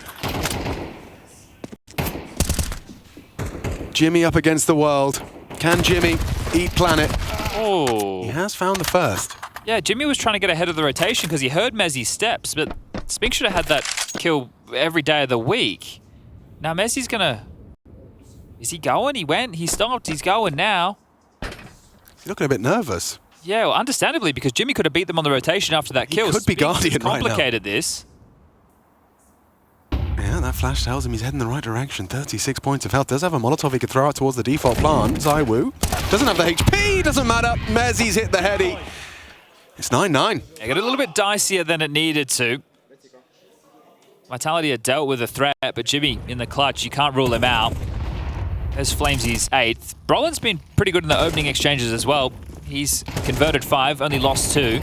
Jimmy up against the world. Can Jimmy eat planet? Oh. He has found the first. Yeah, Jimmy was trying to get ahead of the rotation because he heard Mezzi's steps, but Spinks should have had that kill every day of the week. Now Mezzi's gonna... Is he going? He went, he stopped, he's going now. He's looking a bit nervous. Yeah, well, understandably, because Jimmy could have beat them on the rotation after that kill. He could be Guardian right now. Complicated this. Yeah, that flash tells him he's heading the right direction. 36 points of health. Does have a Molotov he could throw out towards the default plant. ZywOo doesn't have the HP. Doesn't matter. MOUZ's hit the heady. It's 9-9. It got a little bit dicier than it needed to. Vitality had dealt with a threat, but Jimmy in the clutch, you can't rule him out. There's Flamesy's 8th. Brollan's been pretty good in the opening exchanges as well. He's converted 5, only lost 2.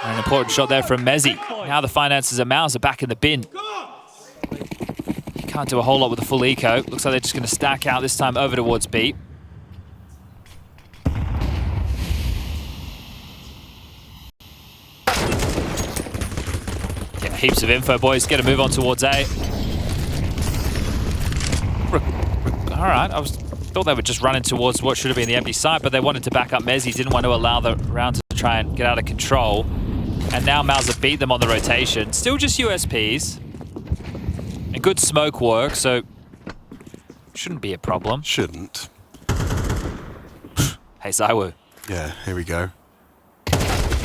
And an important shot there from Mezzy. Now the finances of MOUZ are back in the bin. Can't do a whole lot with the full eco. Looks like they're just going to stack out this time over towards B. Yeah, heaps of info, boys. Get a move on towards A. All right, thought they were just running towards what should have been the empty site, but they wanted to back up Mezzy. Didn't want to allow the round to try and get out of control. And now MOUZ have beat them on the rotation. Still just USPs. And good smoke work, so shouldn't be a problem. Shouldn't. Hey, ZywOo. Yeah, here we go.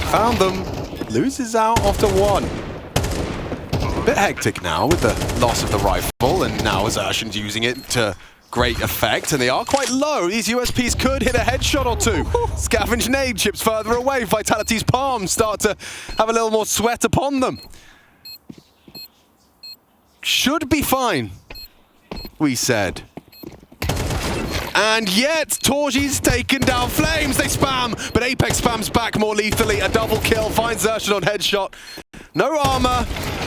Found them. Loses out after 1. A bit hectic now with the loss of the rifle, and now Xertion's using it to great effect, and they are quite low. These USPs could hit a headshot or 2. Scavenge nade chips further away. Vitality's palms start to have a little more sweat upon them. Should be fine, we said. And yet, Torji's taken down Flames. They spam, but Apex spams back more lethally. A double kill finds Xertion on headshot. No armor,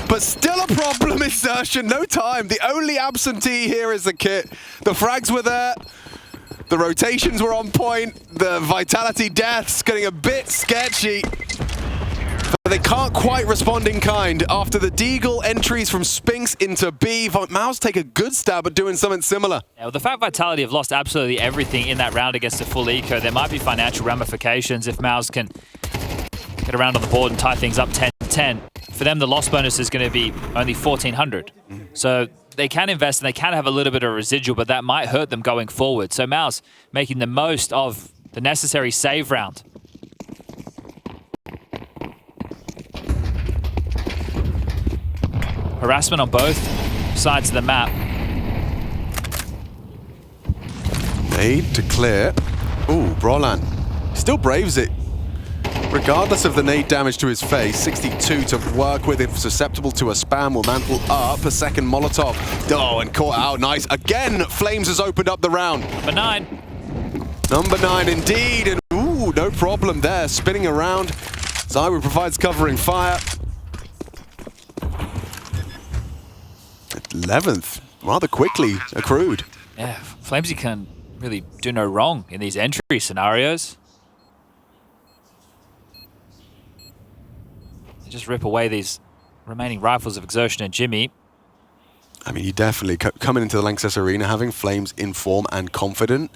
but still a problem is Xertion. No time. The only absentee here is the kit. The frags were there. The rotations were on point. The Vitality deaths getting a bit sketchy. But they can't quite respond in kind. After the Deagle entries from Spinks into B, MOUZ take a good stab at doing something similar. Yeah, well, the fact Vitality have lost absolutely everything in that round against a full eco, there might be financial ramifications if MOUZ can get around on the board and tie things up 10-10. For them, the loss bonus is going to be only 1,400. So they can invest and they can have a little bit of residual, but that might hurt them going forward. So MOUZ making the most of the necessary save round. Harassment on both sides of the map. Nade to clear. Ooh, Brollan still braves it. Regardless of the nade damage to his face, 62 to work with. If susceptible to a spam, will mantle up. A second Molotov. Oh, and caught out. Nice. Again, Flames has opened up the round. Number 9. Number 9 indeed. And ooh, no problem there. Spinning around. ZywOo provides covering fire. 11th, rather quickly accrued. Yeah, Flamesy can really do no wrong in these entry scenarios. They just rip away these remaining rifles of Xertion and Jimmy. I mean, you definitely, coming into the Lanxess Arena, having Flames in form and confident,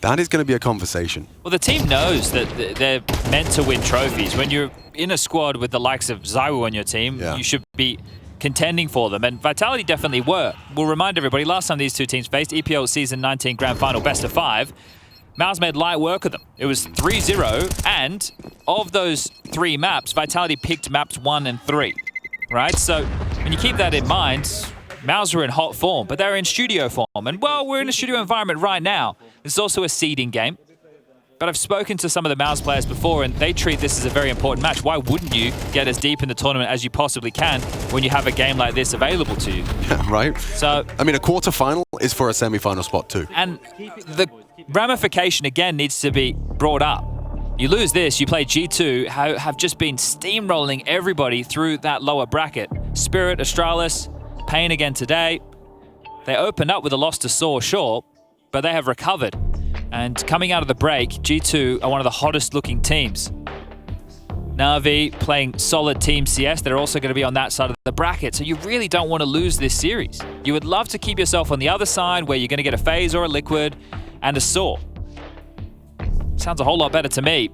that is going to be a conversation. Well, the team knows that they're meant to win trophies. When you're in a squad with the likes of ZywOo on your team, you should be contending for them, and Vitality definitely were. We'll remind everybody, last time these two teams faced, EPL Season 19 Grand Final Best of 5, MOUZ made light work of them. It was 3-0, and of those 3 maps, Vitality picked maps 1 and 3, right? So when you keep that in mind, MOUZ were in hot form, but they're in studio form, and well, we're in a studio environment right now. This is also a seeding game. But I've spoken to some of the MOUZ players before, and they treat this as a very important match. Why wouldn't you get as deep in the tournament as you possibly can when you have a game like this available to you? Yeah, right. So, I mean, a quarterfinal is for a semi-final spot too. And the ramification, again, needs to be brought up. You lose this, you play G2, have just been steamrolling everybody through that lower bracket. Spirit, Astralis, Pain again today. They opened up with a loss to Saw, sure, but they have recovered. And coming out of the break, G2 are one of the hottest looking teams. Na'Vi playing solid Team CS. They're also going to be on that side of the bracket. So you really don't want to lose this series. You would love to keep yourself on the other side where you're going to get a FaZe or a Liquid and a Saw. Sounds a whole lot better to me.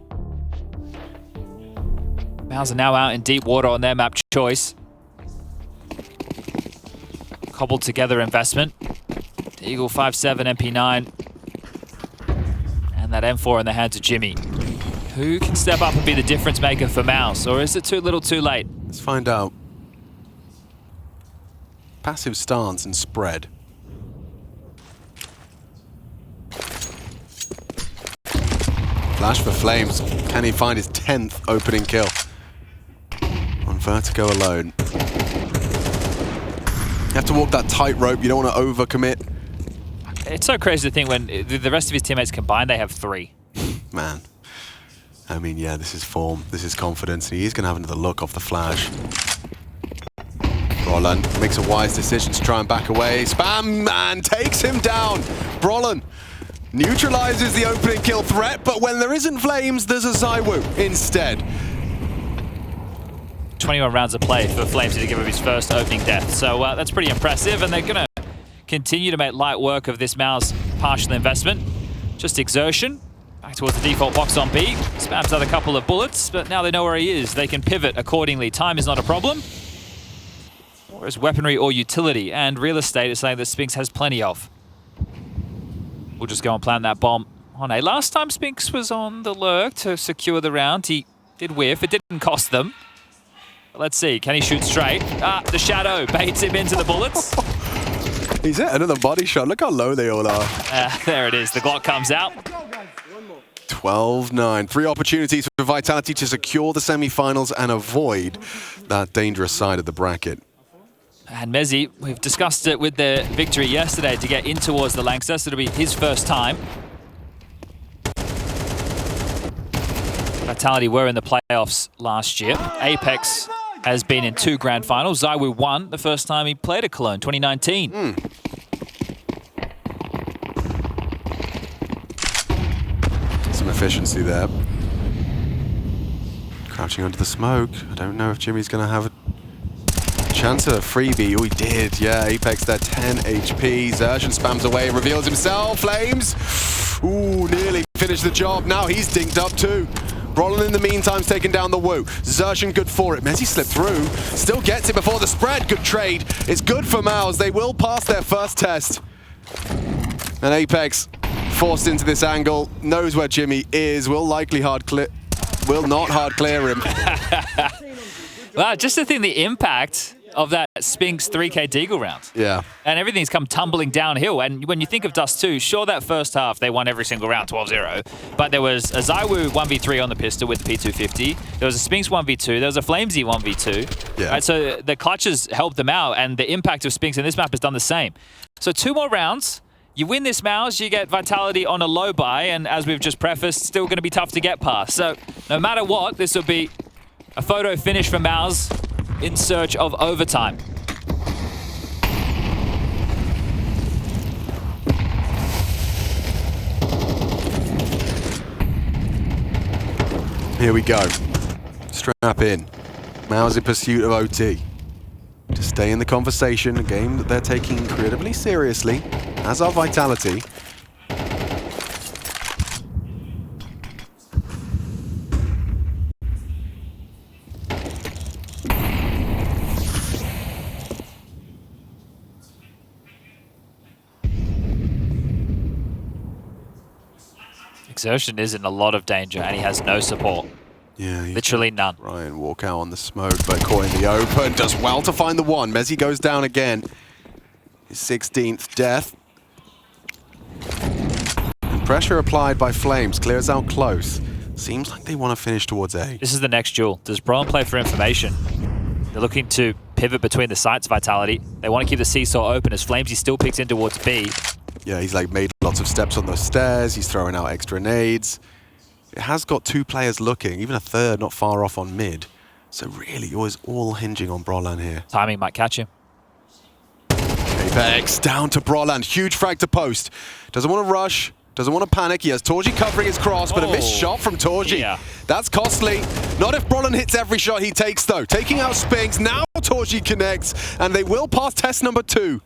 MOUZ are now out in deep water on their map choice. Cobbled together investment. Eagle 5-7, MP9. And that M4 in the hands of Jimmy. Who can step up and be the difference maker for MOUZ? Or is it too little too late? Let's find out. passive stance and spread. Flash for Flames. Can he find his 10th opening kill? On Vertigo alone. You have to walk that tightrope. You don't want to overcommit. It's so crazy to think when the rest of his teammates combined, they have 3. Man. I mean, yeah, this is form. This is confidence. He is going to have another look off the flash. Brollan makes a wise decision to try and back away. Spam and takes him down. Brollan neutralizes the opening kill threat, but when there isn't Flames, there's a ZywOo instead. 21 rounds of play for Flames to give him his first opening death. So that's pretty impressive, and they're going to continue to make light work of this MOUZ partial investment. Just exertion. Back towards the default box on B. Spams out a couple of bullets, but now they know where he is. They can pivot accordingly. Time is not a problem. Or is weaponry or utility, and real estate is something that Spinks has plenty of. We'll just go and plant that bomb on A. Last time Spinks was on the lurk to secure the round, he did whiff. It didn't cost them. But let's see, can he shoot straight? Ah, the shadow baits him into the bullets. He's hit another body shot. Look how low they all are. There it is. The Glock comes out. 12-9. 3 opportunities for Vitality to secure the semi-finals and avoid that dangerous side of the bracket. And Mezzi, we've discussed it with their victory yesterday to get in towards the Langster, so it'll be his first time. Vitality were in the playoffs last year. Apex has been in 2 grand finals. ZywOo won the first time he played at Cologne, 2019. Some efficiency there. Crouching under the smoke. I don't know if Jimmy's going to have a chance at a freebie. Oh, he did. Yeah, Apex there, 10 HP. Zerjan spams away, reveals himself. Flames. Ooh, nearly finished the job. Now he's dinked up too. Brollan in the meantime's taken down the Woo. Zerjan good for it. Mezzi slipped through. Still gets it before the spread. Good trade. It's good for MOUZ. They will pass their first test. And Apex forced into this angle. Knows where Jimmy is. Will likely will not hard clear him. Wow, just to think the impact of that Spinks 3K Deagle round. Yeah. And everything's come tumbling downhill. And when you think of Dust2, sure, that first half, they won every single round, 12-0. But there was a ZywOo 1v3 on the pistol with the P250. There was a Spinks 1v2. There was a Flamesy 1v2. Yeah. Right, so the clutches helped them out, and the impact of Spinks in this map has done the same. So 2 more rounds. You win this MOUZ, you get Vitality on a low buy, and as we've just prefaced, still going to be tough to get past. So no matter what, this will be a photo finish for MOUZ in search of overtime. Here we go. Strap in. MOUZ in pursuit of OT. To stay in the conversation, a game that they're taking incredibly seriously, as are Vitality. Exertion is in a lot of danger, and he has no support. Yeah, literally none. Ryan walk out on the smoke, but caught in the open. Does well to find the one. Mezzi goes down again. His 16th death. And pressure applied by Flames. Clears out close. Seems like they want to finish towards A. This is the next duel. Does Brollan play for information? They're looking to pivot between the sites, Vitality. They want to keep the seesaw open as Flamesy still picks in towards B. Yeah, he's like made lots of steps on those stairs. He's throwing out extra nades. It has got 2 players looking, even a third not far off on mid. So really, always all hinging on Brollan here. Timing might catch him. Apex down to Brollan. Huge frag to post. Doesn't want to rush. Doesn't want to panic. He has Torji covering his cross, but a missed shot from Torji. Yeah. That's costly. Not if Brollan hits every shot he takes, though. Taking out Spinks. Now Torji connects, and they will pass test number 2.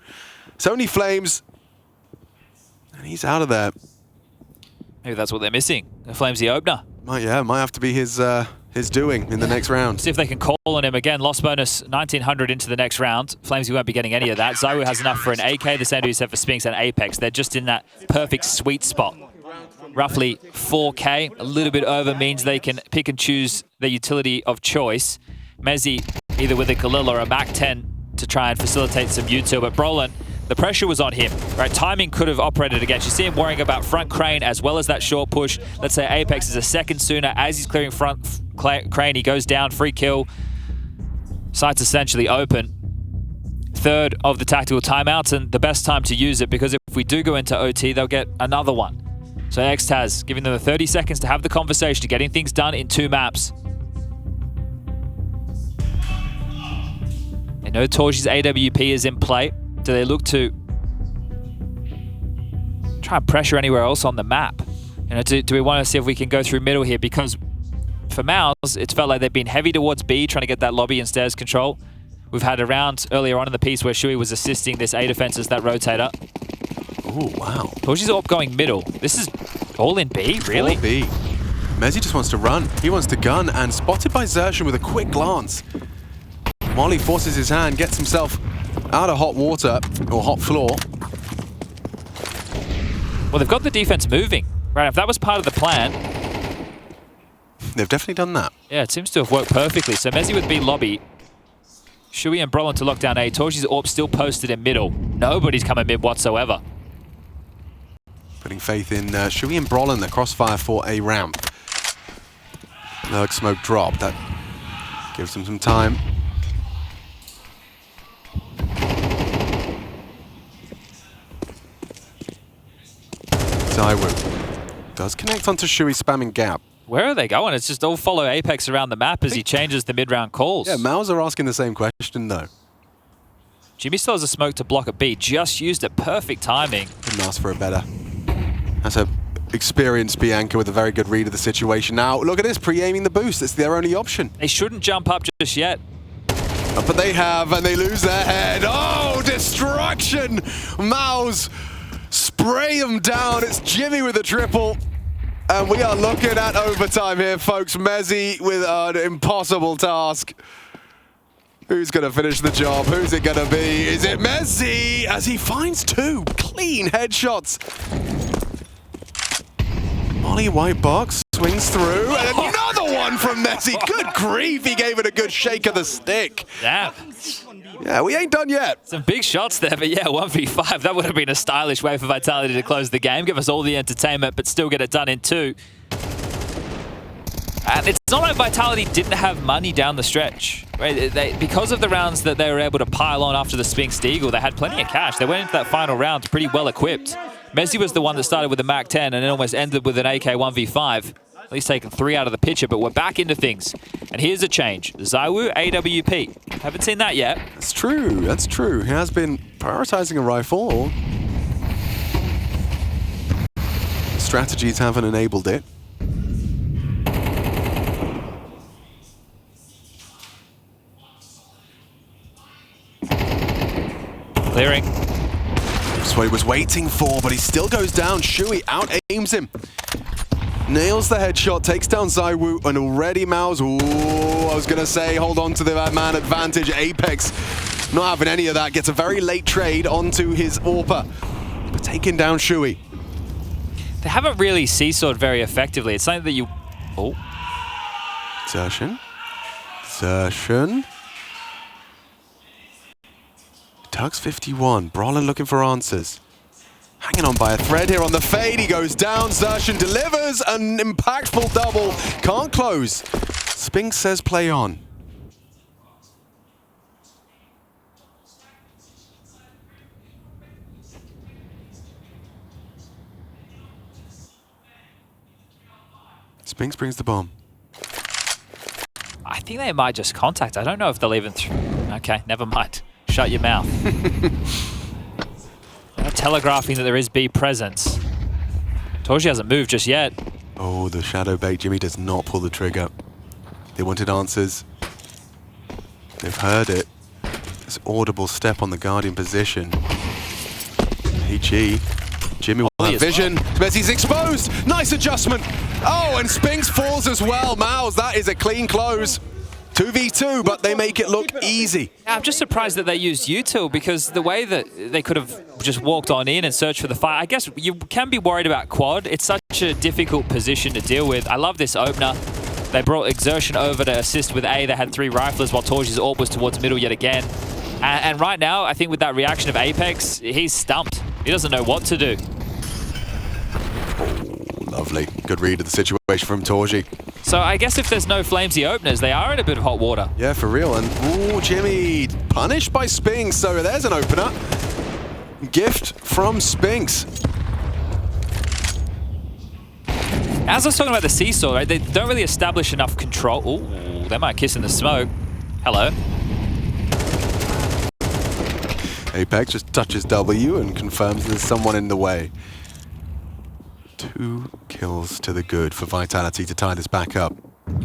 It's only Flames. And he's out of there. Maybe that's what they're missing. The Flamesy opener. Might have to be his doing in the next round. See if they can call on him again. Loss bonus 1900 into the next round. Flamesy won't be getting any of that. ZywOo has enough for an AK. The same do set for Spinks and Apex. They're just in that perfect sweet spot. Roughly 4K. A little bit over means they can pick and choose their utility of choice. Mezzi, either with a Galil or a Mac 10 to try and facilitate some util, but Brollan, the pressure was on him, right? Timing could have operated against. You see him worrying about front crane as well as that short push. Let's say Apex is a second sooner. As he's clearing front crane, he goes down, free kill. Site's essentially open. Third of the tactical timeouts, and the best time to use it, because if we do go into OT, they'll get another one. So Xtaz giving them the 30 seconds to have the conversation, getting things done in 2 maps. They know Torchi's AWP is in play. Do they look to try and pressure anywhere else on the map? You know, do we want to see if we can go through middle here? Because for MOUZ, it's felt like they've been heavy towards B, trying to get that lobby and stairs control. We've had a round earlier on in the piece where Shui was assisting this A defenses, that rotator. Oh, wow. Torchi's AWP going middle. This is all in B, really? All B. Mezzi just wants to run. He wants to gun, and spotted by Xerxan with a quick glance. Molly forces his hand, gets himself out of hot water, or hot floor. Well, they've got the defense moving. Right, if that was part of the plan. They've definitely done that. Yeah, it seems to have worked perfectly. So Mezzi with B lobby. Shui and Brollan to lock down A. Torchi's AWP still posted in middle. Nobody's coming mid whatsoever. Putting faith in Shui and Brollan, the crossfire for a ramp. Lurk smoke drop. That gives them some time. Zaiwu does connect onto Shui, spamming gap. Where are they going? It's just all follow Apex around the map as he changes the mid-round calls. Yeah, MOUZ are asking the same question, though. Jimmy still has a smoke to block at B. Just used it. Perfect timing. Couldn't ask for a better. That's a experienced Bianca with a very good read of the situation. Now, look at this, pre-aiming the boost. It's their only option. They shouldn't jump up just yet. But they have, and they lose their head. Oh, destruction! MOUZ spray them down. It's Jimmy with a triple. And we are looking at overtime here, folks. Mezzi with an impossible task. Who's going to finish the job? Who's it going to be? Is it Mezzi? As he finds 2 clean headshots. Molly white box swings through, and another one from Mezzi. Good grief, he gave it a good shake of the stick. Yeah. Yeah, we ain't done yet. Some big shots there, but yeah, 1v5. That would have been a stylish way for Vitality to close the game, give us all the entertainment, but still get it done in 2. And it's not like Vitality didn't have money down the stretch. Right? Because of the rounds that they were able to pile on after the Sphinx Deagle, they had plenty of cash. They went into that final round pretty well equipped. Mezzi was the one that started with a Mac 10 and then almost ended with an AK 1v5. At least taken 3 out of the picture, but we're back into things. And here's a change. Zaiwu, AWP. Haven't seen that yet. That's true, that's true. He has been prioritizing a rifle. Strategies haven't enabled it. Clearing. That's what he was waiting for, but he still goes down. Shui out-aims him. Nails the headshot, takes down Zaiwu, and already MOUZ, ooh, I was going to say, hold on to the man advantage. Apex not having any of that, gets a very late trade onto his AWPer, but taking down Shui. They haven't really seesawed very effectively. It's something that you... Oh. Xerxan. Xerxan. Tugs 51, Brollan looking for answers. Hanging on by a thread here on the fade, he goes down, Xerxan delivers an impactful double, can't close. Spinks says play on. Spinks brings the bomb. I think they might just contact. I don't know if they'll even... Okay, never mind. Shut your mouth. Telegraphing that there is B presence. Torchi hasn't moved just yet. Oh, the shadow bait. Jimmy does not pull the trigger. They wanted answers. They've heard it. This audible step on the Guardian position. HE. Jimmy will have vision. Mezzi's exposed. Nice adjustment. Oh, and Spinks falls as well. MOUZ, that is a clean close. 2v2, but they make it look easy. I'm just surprised that they used util, because the way that they could have just walked on in and searched for the fight, I guess you can be worried about quad. It's such a difficult position to deal with. I love this opener. They brought Xerxan over to assist with A. They had 3 riflers while Torchi's AWP was towards middle yet again. And right now, I think with that reaction of Apex, he's stumped. He doesn't know what to do. Oh, lovely. Good read of the situation from Torji. So I guess if there's no Flamesy openers, they are in a bit of hot water. Yeah, for real. And, ooh, Jimmy punished by Spinks. So there's an opener. Gift from Spinks. As I was talking about the seesaw, right, they don't really establish enough control. Ooh, they might kiss in the smoke. Hello. Apex just touches W and confirms there's someone in the way. 2 kills to the good for Vitality to tie this back up.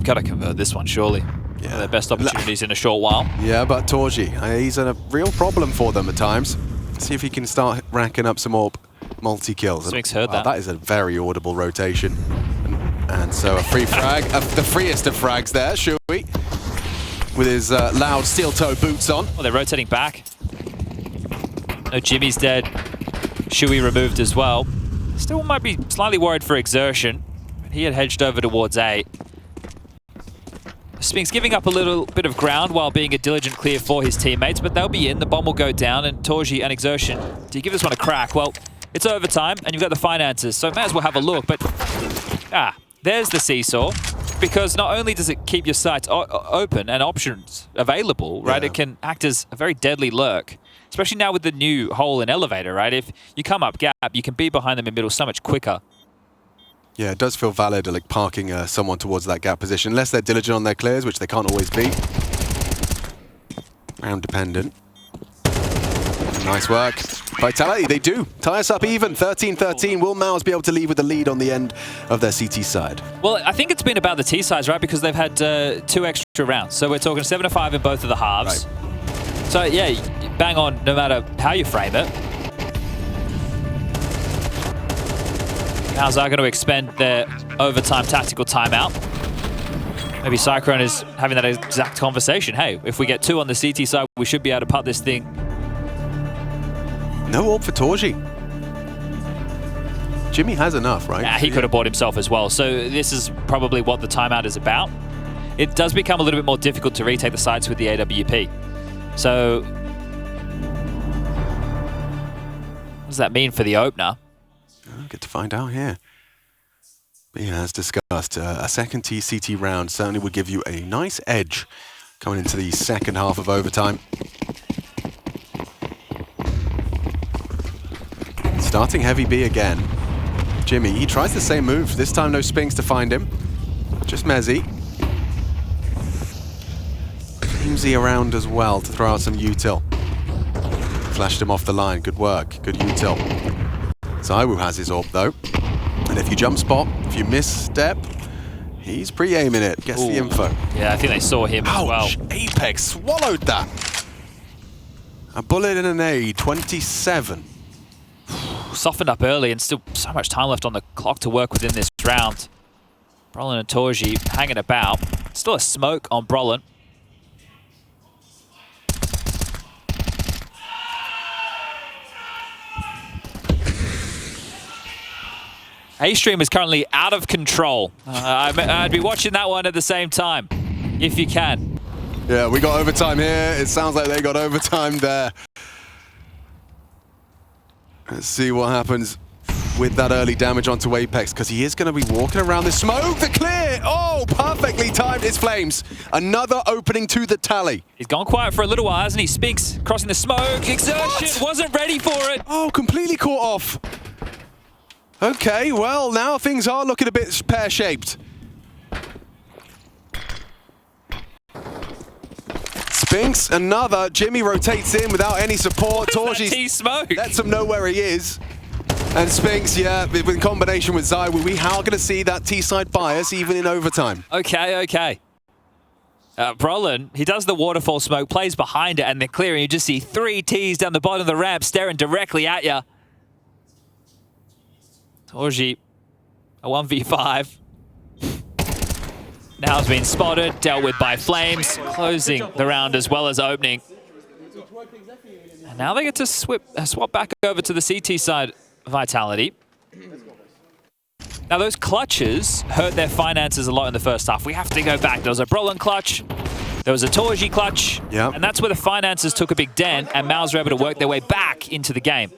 Gotta convert this one, surely. Yeah. One of their best opportunities in a short while. Yeah, but Torji, he's a real problem for them at times. See if he can start racking up some more multi-kills. Spinks heard that. That is a very audible rotation. And so a free frag, the freest of frags there, Shui, with his loud steel-toe boots on. Oh, they're rotating back. No, Jimmy's dead. Shui removed as well. Still might be slightly worried for exertion. He had hedged over towards A. Spinks giving up a little bit of ground while being a diligent clear for his teammates, but they'll be in. The bomb will go down, and Torji and exertion. Do you give this one a crack? Well, it's overtime, and you've got the finances, so may as well have a look. But, there's the seesaw, because not only does it keep your sights open and options available, right? Yeah. It can act as a very deadly lurk, especially now with the new hole and elevator, right? If you come up gap, you can be behind them in middle so much quicker. Yeah, it does feel valid, like parking someone towards that gap position, unless they're diligent on their clears, which they can't always be. Round dependent. Nice work. Vitality, they do. Tie us up even, 13-13. Will MOUZ be able to leave with the lead on the end of their CT side? Well, I think it's been about the T sides, right? Because they've had 2 extra rounds. So we're talking 7-5 in both of the halves. Right. So, yeah, bang on no matter how you frame it. MOUZ are going to expend their overtime tactical timeout. Maybe Cyclone is having that exact conversation. Hey, if we get 2 on the CT side, we should be able to putt this thing. No orb for Torji. Jimmy has enough, right? Yeah, he could have bought himself as well. So this is probably what the timeout is about. It does become a little bit more difficult to retake the sites with the AWP. So what does that mean for the opener? I'll get to find out here. But yeah, as discussed, a second TCT round certainly would give you a nice edge coming into the second half of overtime. Starting heavy B again. Jimmy, he tries the same move. This time no Spinks to find him. Just Mezzy. Flamesy around as well to throw out some util. Flashed him off the line. Good work. Good util. Zaiwu has his orb though. And if you jump spot, if you misstep, he's pre-aiming it. Gets the info. Yeah, I think they saw him as well. Apex swallowed that. A bullet and an A, 27. Softened up early and still so much time left on the clock to work within this round. Brollan and Torji hanging about. Still a smoke on Brollan. A-Stream is currently out of control. I'd be watching that one at the same time, if you can. Yeah, we got overtime here. It sounds like they got overtime there. Let's see what happens with that early damage onto Apex, because he is going to be walking around the smoke. The clear! Oh, perfectly timed. It's Flames. Another opening to the tally. He's gone quiet for a little while, hasn't he? Spinks crossing the smoke. Exertion wasn't ready for it. Oh, completely caught off. Okay, well, now things are looking a bit pear-shaped. Spinks, another. Jimmy rotates in without any support. Torji T-smoke lets him know where he is. And Spinks, yeah, in combination with Zaiwu, we are going to see that T-side bias even in overtime. Okay. Brollan, he does the waterfall smoke, plays behind it, and they're clearing. You just see 3 Ts down the bottom of the ramp staring directly at you. Torji, a 1v5. Now has been spotted, dealt with by Flames, closing the round as well as opening. And now they get to swap back over to the CT side, Vitality. Now those clutches hurt their finances a lot in the first half. We have to go back. There was a Brollan clutch. There was a Torji clutch, Yep. and that's where the finances took a big dent, and MOUZ were able to work their way back into the game.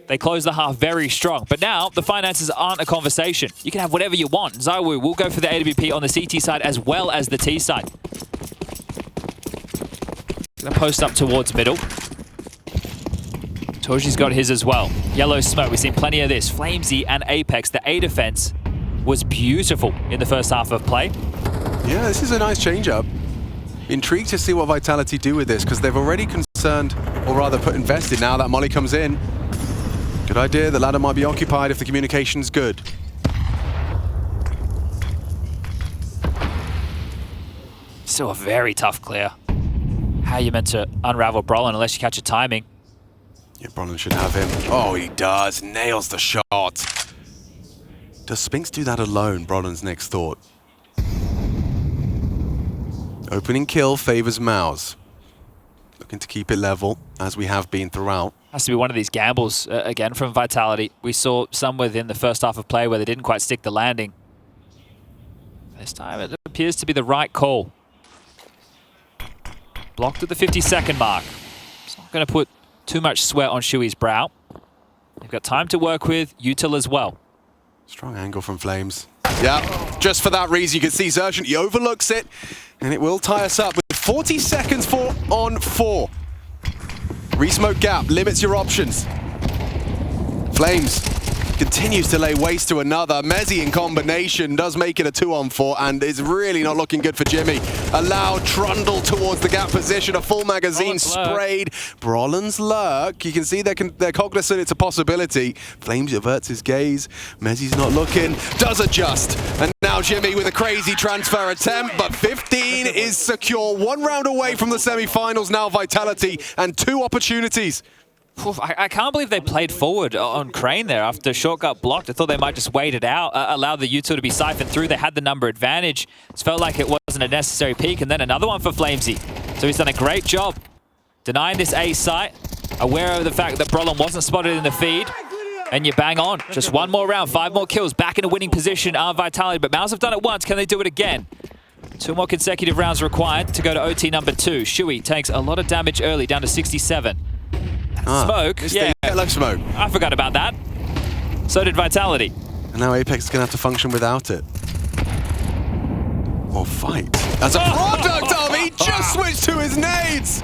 They closed the half very strong, but now the finances aren't a conversation. You can have whatever you want. ZywOo will go for the AWP on the CT side as well as the T side. Gonna post up towards middle. Torji's got his as well. Yellow smoke, we've seen plenty of this. Flamesy and Apex, the A defense was beautiful in the first half of play. Yeah, this is a nice change-up. Intrigued to see what Vitality do with this, because they've already concerned, or rather put invested now that Molly comes in. Good idea, the ladder might be occupied if the communication's good. Still a very tough clear. How are you meant to unravel Brollan unless you catch a timing? Yeah, Brollan should have him. Oh, he does. Nails the shot. Does Spinks do that alone? Brollan's next thought. Opening kill favors MOUZ. Looking to keep it level, as we have been throughout. Has to be one of these gambles, again, from Vitality. We saw some within the first half of play where they didn't quite stick the landing. This time it appears to be the right call. Blocked at the 50-second mark. It's not going to put too much sweat on Shui's brow. They've got time to work with, Util as well. Strong angle from Flames. Yeah, just for that reason, you can see Zergent, he overlooks it, and it will tie us up with 40 seconds on 4. Resmoke gap limits your options. Flames continues to lay waste to another. Mezzy in combination does make it a 2-on-4 and is really not looking good for Jimmy. A loud trundle towards the gap position, a full magazine sprayed. Brollan's lurk, you can see they're cognizant it's a possibility. Flames averts his gaze. Mezzy's not looking, does adjust. And now Jimmy with a crazy transfer attempt, but 15 is secure. 1 round away from the semi-finals now, Vitality, and 2 opportunities. I can't believe they played forward on Crane there after short got blocked. I thought they might just wait it out, allow the Util to be siphoned through. They had the number advantage. It felt like it wasn't a necessary peak, and then another one for Flamesy. So he's done a great job denying this A site, aware of the fact that Brollan wasn't spotted in the feed, and you bang on. Just 1 more round, 5 more kills, back in a winning position are Vitality, but MOUZ have done it once. Can they do it again? 2 more consecutive rounds required to go to OT number 2. Shui takes a lot of damage early, down to 67. Smoke, yeah. Yellow smoke. I forgot about that. So did Vitality. And now Apex is going to have to function without it. Or fight. As a product of, he just switched to his nades!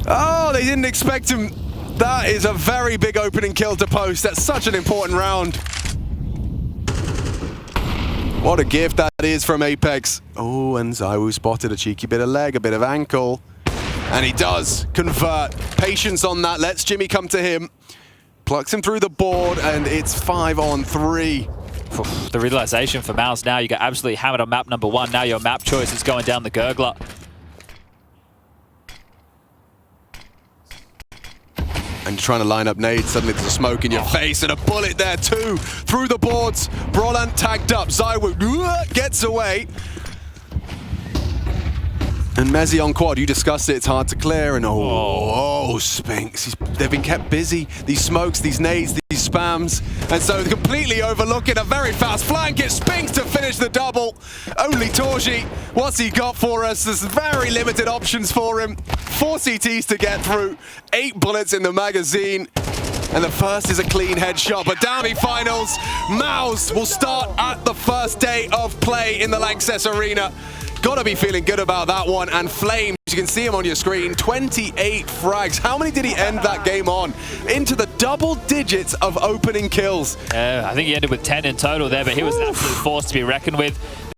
Oh, they didn't expect him. That is a very big opening kill to post. That's such an important round. What a gift that is from Apex. Oh, and ZywOo spotted a cheeky bit of leg, a bit of ankle. And he does convert. Patience on that. Lets Jimmy come to him. Plucks him through the board, and it's 5-on-3. The realization for MOUZ now, you got absolutely hammered on map number 1. Now your map choice is going down the gurgler. And you're trying to line up nades. Suddenly there's a smoke in your face and a bullet there too. Through the boards. Brollan tagged up. ZywOo gets away. And Mezzy on quad, you discussed it, it's hard to clear, and Spinks, they've been kept busy. These smokes, these nades, these spams, and so completely overlooking a very fast flank. It's Spinks to finish the double. Only Torji, what's he got for us? There's very limited options for him. 4 CTs to get through, 8 bullets in the magazine, and the first is a clean headshot. But Derby finals, MOUZ will start at the first day of play in the Lanxess Arena. Gotta be feeling good about that one. And Flames, you can see him on your screen, 28 frags. How many did he end that game on? Into the double digits of opening kills. I think he ended with 10 in total there, but he was an absolute force to be reckoned with.